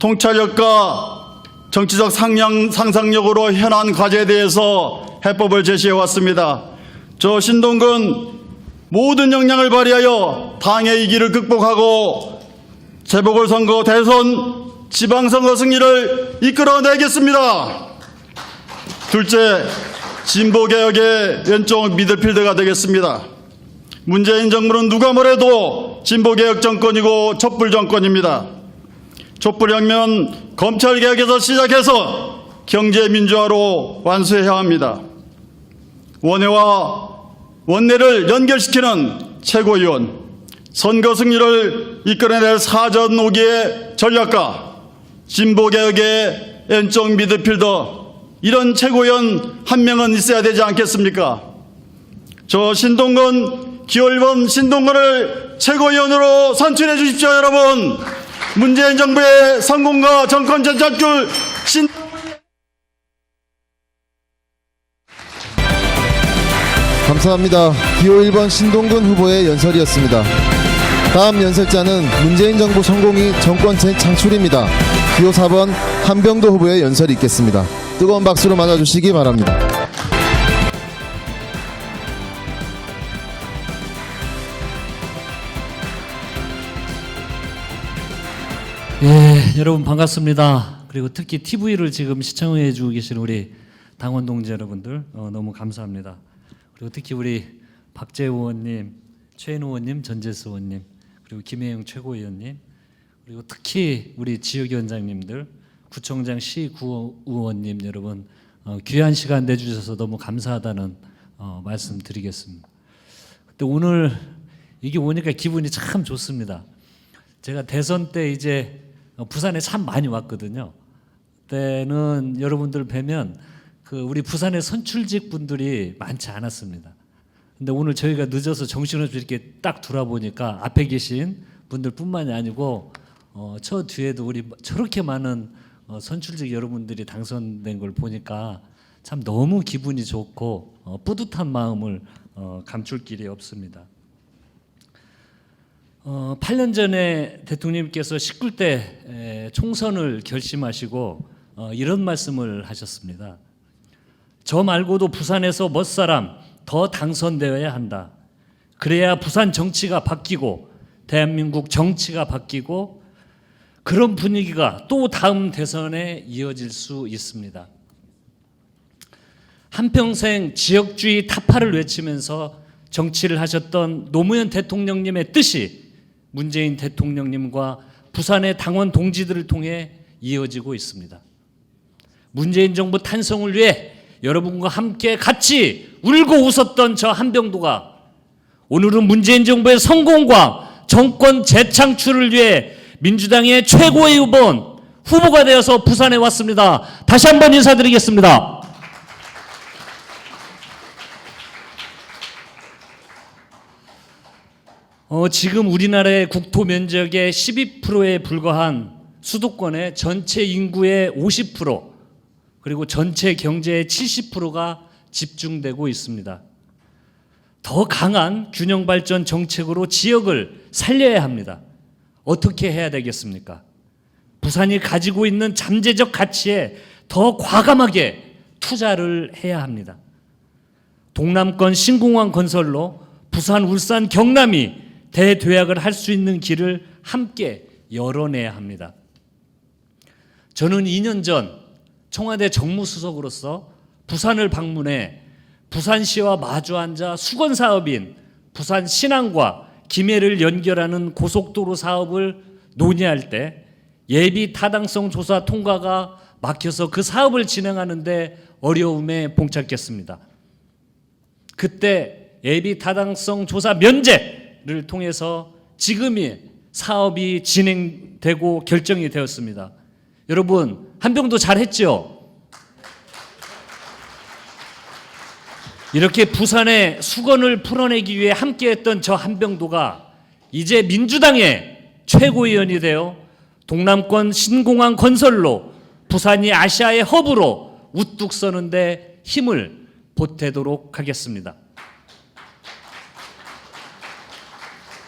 통찰력과 정치적 상상력으로 현안 과제에 대해서 해법을 제시해 왔습니다. 저 신동근 모든 역량을 발휘하여 당의 위기를 극복하고 재보궐선거, 대선, 지방선거 승리를 이끌어내겠습니다. 둘째, 진보개혁의 왼쪽 미드필더가 되겠습니다. 문재인 정부는 누가 뭐래도 진보개혁 정권이고 촛불 정권입니다. 촛불혁명 검찰개혁에서 시작해서 경제민주화로 완수해야 합니다. 원회와 원내를 연결시키는 최고위원, 선거 승리를 이끌어낼 사전 5기의 전략가, 진보개혁의 왼쪽 미드필더, 이런 최고위원 한 명은 있어야 되지 않겠습니까? 저 신동근, 기호1번 신동근을 최고위원으로 선출해 주십시오, 여러분. 문재인 정부의 성공과 정권 전착줄 감사합니다. 기호 1번 신동근 후보의 연설이었습니다. 다음 연설자는 문재인 정부 성공이 정권 재창출입니다. 기호 4번 한병도 후보의 연설이 있겠습니다. 뜨거운 박수로 맞아주시기 바랍니다. 예, 여러분 반갑습니다. 그리고 특히 TV를 지금 시청해 주고 계신 우리 당원 동지 여러분들 너무 감사합니다. 그리고 특히 우리 박재우 의원님, 최인호 의원님, 전재수 의원님, 그리고 김혜영 최고위원님, 그리고 특히 우리 지역위원장님들, 구청장, 시구 의원님 여러분 귀한 시간 내주셔서 너무 감사하다는 말씀드리겠습니다. 근데 오늘 이게 오니까 기분이 참 좋습니다. 제가 대선 때 이제 부산에 참 많이 왔거든요. 그때는 여러분들 뵈면 그 우리 부산의 선출직 분들이 많지 않았습니다. 근데 오늘 저희가 늦어서 정신없이 이렇게 딱 돌아보니까 앞에 계신 분들뿐만이 아니고 저 뒤에도 우리 저렇게 많은 선출직 여러분들이 당선된 걸 보니까 참 너무 기분이 좋고 뿌듯한 마음을 감출 길이 없습니다. 8년 전에 대통령님께서 19대 총선을 결심하시고 이런 말씀을 하셨습니다. 저 말고도 부산에서 몇 사람 더 당선되어야 한다. 그래야 부산 정치가 바뀌고 대한민국 정치가 바뀌고 그런 분위기가 또 다음 대선에 이어질 수 있습니다. 한평생 지역주의 타파를 외치면서 정치를 하셨던 노무현 대통령님의 뜻이 문재인 대통령님과 부산의 당원 동지들을 통해 이어지고 있습니다. 문재인 정부 탄생을 위해 여러분과 함께 같이 울고 웃었던 저 한병도가 오늘은 문재인 정부의 성공과 정권 재창출을 위해 민주당의 최고의 후보가 되어서 부산에 왔습니다. 다시 한번 인사드리겠습니다. 지금 우리나라의 국토 면적의 12%에 불과한 수도권의 전체 인구의 50% 그리고 전체 경제의 70%가 집중되고 있습니다. 더 강한 균형 발전 정책으로 지역을 살려야 합니다. 어떻게 해야 되겠습니까? 부산이 가지고 있는 잠재적 가치에 더 과감하게 투자를 해야 합니다. 동남권 신공항 건설로 부산, 울산, 경남이 대도약을 할 수 있는 길을 함께 열어내야 합니다. 저는 2년 전 청와대 정무수석으로서 부산을 방문해 부산시와 마주 앉아 수건사업인 부산 신안과 김해를 연결하는 고속도로 사업을 논의할 때 예비 타당성 조사 통과가 막혀서 그 사업을 진행하는데 어려움에 봉착했습니다. 그때 예비 타당성 조사 면제를 통해서 지금이 사업이 진행되고 결정이 되었습니다. 여러분, 한병도 잘했죠? 이렇게 부산의 수건을 풀어내기 위해 함께했던 저 한병도가 이제 민주당의 최고위원이 되어 동남권 신공항 건설로 부산이 아시아의 허브로 우뚝 서는데 힘을 보태도록 하겠습니다.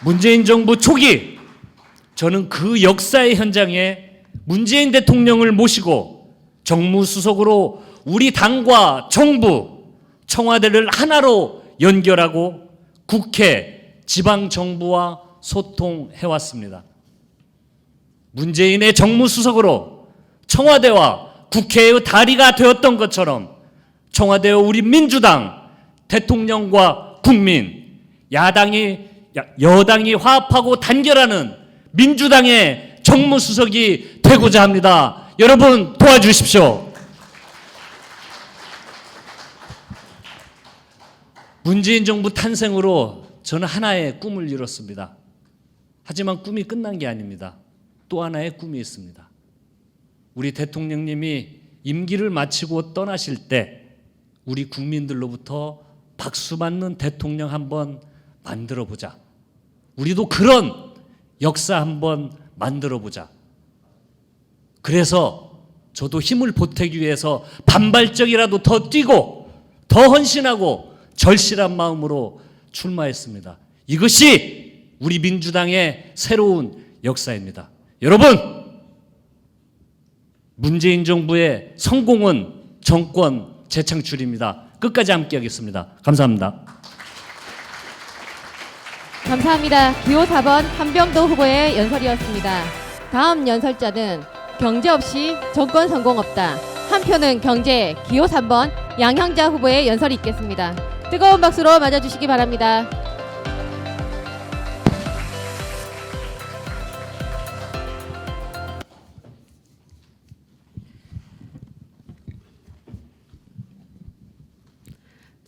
문재인 정부 초기 저는 그 역사의 현장에 문재인 대통령을 모시고 정무수석으로 우리 당과 정부, 청와대를 하나로 연결하고 국회, 지방정부와 소통해왔습니다. 문재인의 정무수석으로 청와대와 국회의 다리가 되었던 것처럼 청와대와 우리 민주당, 대통령과 국민, 여당이 화합하고 단결하는 민주당의 정무수석이 되고자 합니다. 여러분 도와주십시오. 문재인 정부 탄생으로 저는 하나의 꿈을 이뤘습니다. 하지만 꿈이 끝난 게 아닙니다. 또 하나의 꿈이 있습니다. 우리 대통령님이 임기를 마치고 떠나실 때 우리 국민들로부터 박수 받는 대통령 한번 만들어 보자. 우리도 그런 역사 한번 만들어 보자. 그래서 저도 힘을 보태기 위해서 반발적이라도 더 뛰고 더 헌신하고 절실한 마음으로 출마했습니다. 이것이 우리 민주당의 새로운 역사입니다. 여러분, 문재인 정부의 성공은 정권 재창출입니다. 끝까지 함께하겠습니다. 감사합니다. 감사합니다. 기호 4번 한병도 후보의 연설이었습니다. 다음 연설자는 경제 없이 정권 성공 없다. 한 표는 경제 기호 3번 양형자 후보의 연설이 있겠습니다. 뜨거운 박수로 맞아주시기 바랍니다.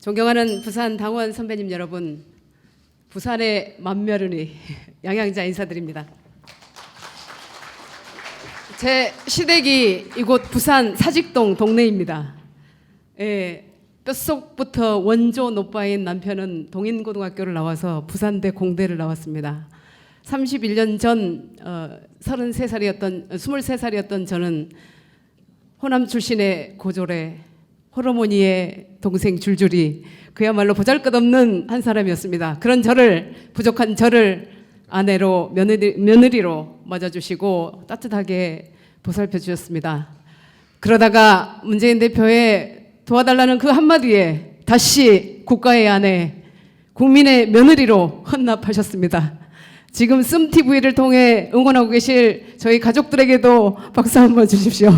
존경하는 부산 당원 선배님 여러분, 부산의 맏며느리 양양자 인사드립니다. 제 시댁이 이곳 부산 사직동 동네입니다. 뼛속부터 원조 노빠인 남편은 동인고등학교를 나와서 부산대 공대를 나왔습니다. 31년 전 23살이었던 저는 호남 출신의 고졸에 호르모니의 동생 줄줄이 그야말로 보잘것없는 한 사람이었습니다. 그런 부족한 저를 아내로 며느리로 맞아주시고 따뜻하게 보살펴 주셨습니다. 그러다가 문재인 대표의 도와달라는 그 한마디에 다시 국가의 아내, 국민의 며느리로 헌납하셨습니다. 지금 씀TV를 통해 응원하고 계실 저희 가족들에게도 박수 한번 주십시오.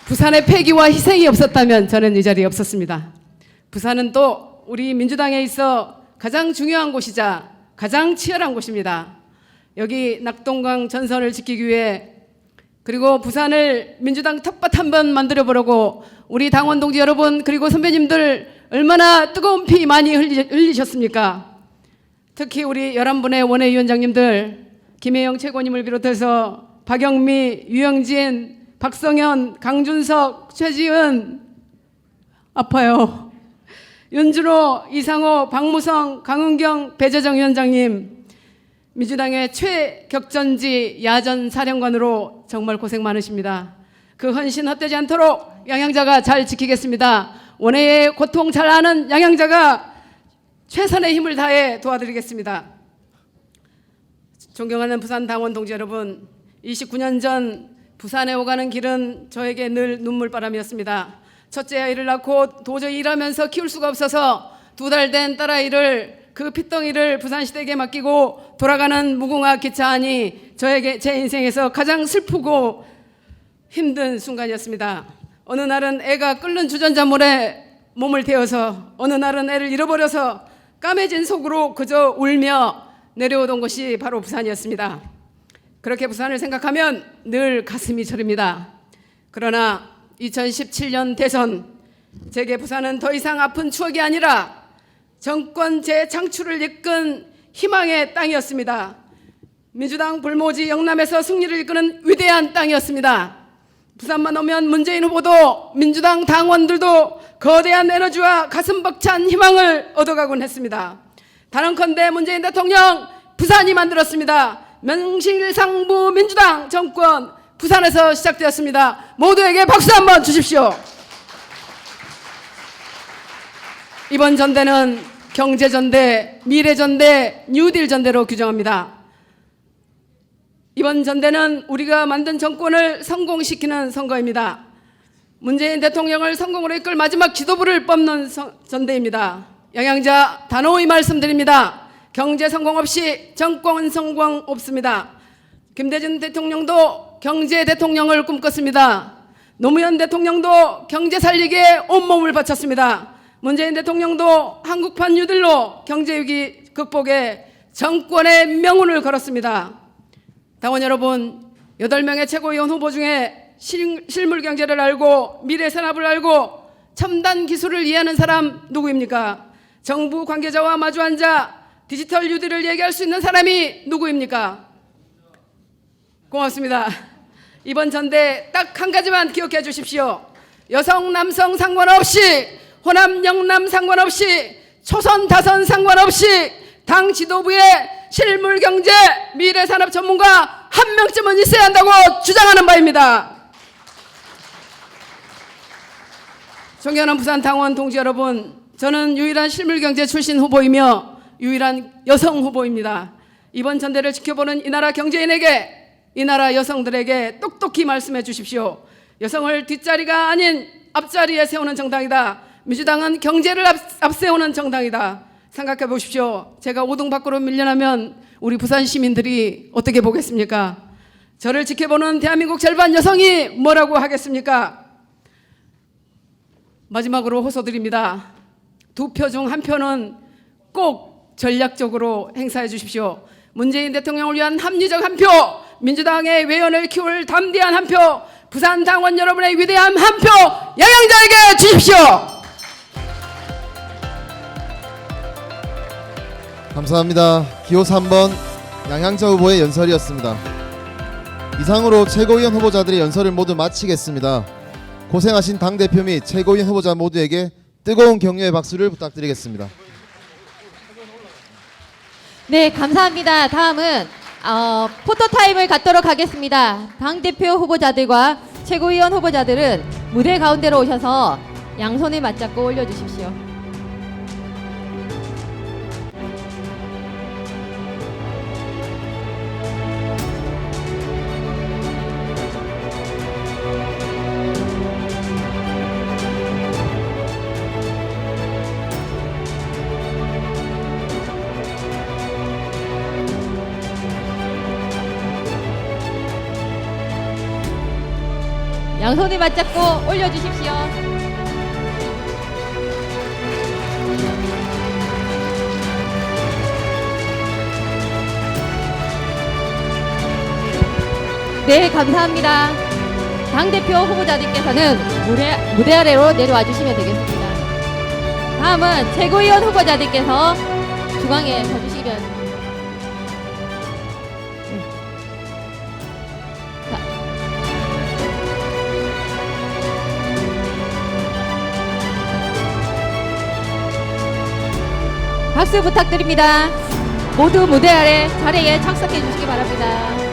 부산의 패기와 희생이 없었다면 저는 이 자리에 없었습니다. 부산은 또 우리 민주당에 있어 가장 중요한 곳이자 가장 치열한 곳입니다. 여기 낙동강 전선을 지키기 위해 그리고 부산을 민주당 텃밭 한번 만들어보려고 우리 당원 동지 여러분 그리고 선배님들 얼마나 뜨거운 피 많이 흘리셨습니까? 특히 우리 11분의 원외위원장님들 김혜영 최고님을 비롯해서 박영미, 유영진, 박성현, 강준석, 최지은 아파요. 윤준호, 이상호, 박무성, 강은경, 배재정 위원장님 민주당의 최격전지 야전 사령관으로 정말 고생 많으십니다. 그 헌신 헛되지 않도록 양양자가 잘 지키겠습니다. 원외의 고통 잘 아는 양양자가 최선의 힘을 다해 도와드리겠습니다. 존경하는 부산 당원 동지 여러분, 29년 전 부산에 오가는 길은 저에게 늘 눈물바람이었습니다. 첫째 아이를 낳고 도저히 일하면서 키울 수가 없어서 2달 된 딸아이를 그 핏덩이를 부산시댁에 맡기고 돌아가는 무궁화 기차 안이 저에게 제 인생에서 가장 슬프고 힘든 순간이었습니다. 어느 날은 애가 끓는 주전자물에 몸을 데워서 어느 날은 애를 잃어버려서 까매진 속으로 그저 울며 내려오던 곳이 바로 부산이었습니다. 그렇게 부산을 생각하면 늘 가슴이 저립니다. 그러나 2017년 대선, 제게 부산은 더 이상 아픈 추억이 아니라 정권 재창출을 이끈 희망의 땅이었습니다. 민주당 불모지 영남에서 승리를 이끄는 위대한 땅이었습니다. 부산만 오면 문재인 후보도 민주당 당원들도 거대한 에너지와 가슴 벅찬 희망을 얻어가곤 했습니다. 단언컨대 문재인 대통령 부산이 만들었습니다. 명실상부 민주당 정권 부산에서 시작되었습니다. 모두에게 박수 한번 주십시오. 이번 전대는 경제전대, 미래전대, 뉴딜 전대로 규정합니다. 이번 전대는 우리가 만든 정권을 성공시키는 선거입니다. 문재인 대통령을 성공으로 이끌 마지막 지도부를 뽑는 전대입니다. 양양자 단호히 말씀드립니다. 경제 성공 없이 정권 성공 없습니다. 김대중 대통령도 경제 대통령을 꿈꿨습니다. 노무현 대통령도 경제 살리기에 온몸을 바쳤습니다. 문재인 대통령도 한국판 뉴딜로 경제위기 극복에 정권의 명운을 걸었습니다. 당원 여러분, 8명의 최고위원 후보 중에 실물 경제를 알고 미래 산업을 알고 첨단 기술을 이해하는 사람 누구입니까? 정부 관계자와 마주 앉아 디지털 뉴딜을 얘기할 수 있는 사람이 누구입니까? 고맙습니다. 이번 전대 딱 한 가지만 기억해 주십시오. 여성, 남성 상관없이, 호남, 영남 상관없이, 초선, 다선 상관없이 당 지도부에 실물 경제, 미래 산업 전문가 한 명쯤은 있어야 한다고 주장하는 바입니다. 존경하는 부산 당원 동지 여러분, 저는 유일한 실물 경제 출신 후보이며 유일한 여성 후보입니다. 이번 전대를 지켜보는 이 나라 경제인에게, 이 나라 여성들에게 똑똑히 말씀해 주십시오. 여성을 뒷자리가 아닌 앞자리에 세우는 정당이다. 민주당은 경제를 앞세우는 정당이다. 생각해 보십시오. 제가 5등 밖으로 밀려나면 우리 부산 시민들이 어떻게 보겠습니까? 저를 지켜보는 대한민국 절반 여성이 뭐라고 하겠습니까? 마지막으로 호소드립니다. 2표 중 1표는 꼭 전략적으로 행사해 주십시오. 문재인 대통령을 위한 합리적 1표, 민주당의 외연을 키울 담대한 1표, 부산 당원 여러분의 위대한 1표 양양자에게 주십시오. 감사합니다. 기호 3번 양양자 후보의 연설이었습니다. 이상으로 최고위원 후보자들의 연설을 모두 마치겠습니다. 고생하신 당대표 및 최고위원 후보자 모두에게 뜨거운 격려의 박수를 부탁드리겠습니다. 네, 감사합니다. 다음은 포토타임을 갖도록 하겠습니다. 당대표 후보자들과 최고위원 후보자들은 무대 가운데로 오셔서 양손을 맞잡고 올려주십시오. 양손을 맞잡고 올려주십시오. 네, 감사합니다. 당대표 후보자들께서는 무대 아래로 내려와 주시면 되겠습니다. 다음은 최고위원 후보자들께서 중앙에 서주시면. 자. 박수 부탁드립니다. 모두 무대 아래 자리에 착석해 주시기 바랍니다.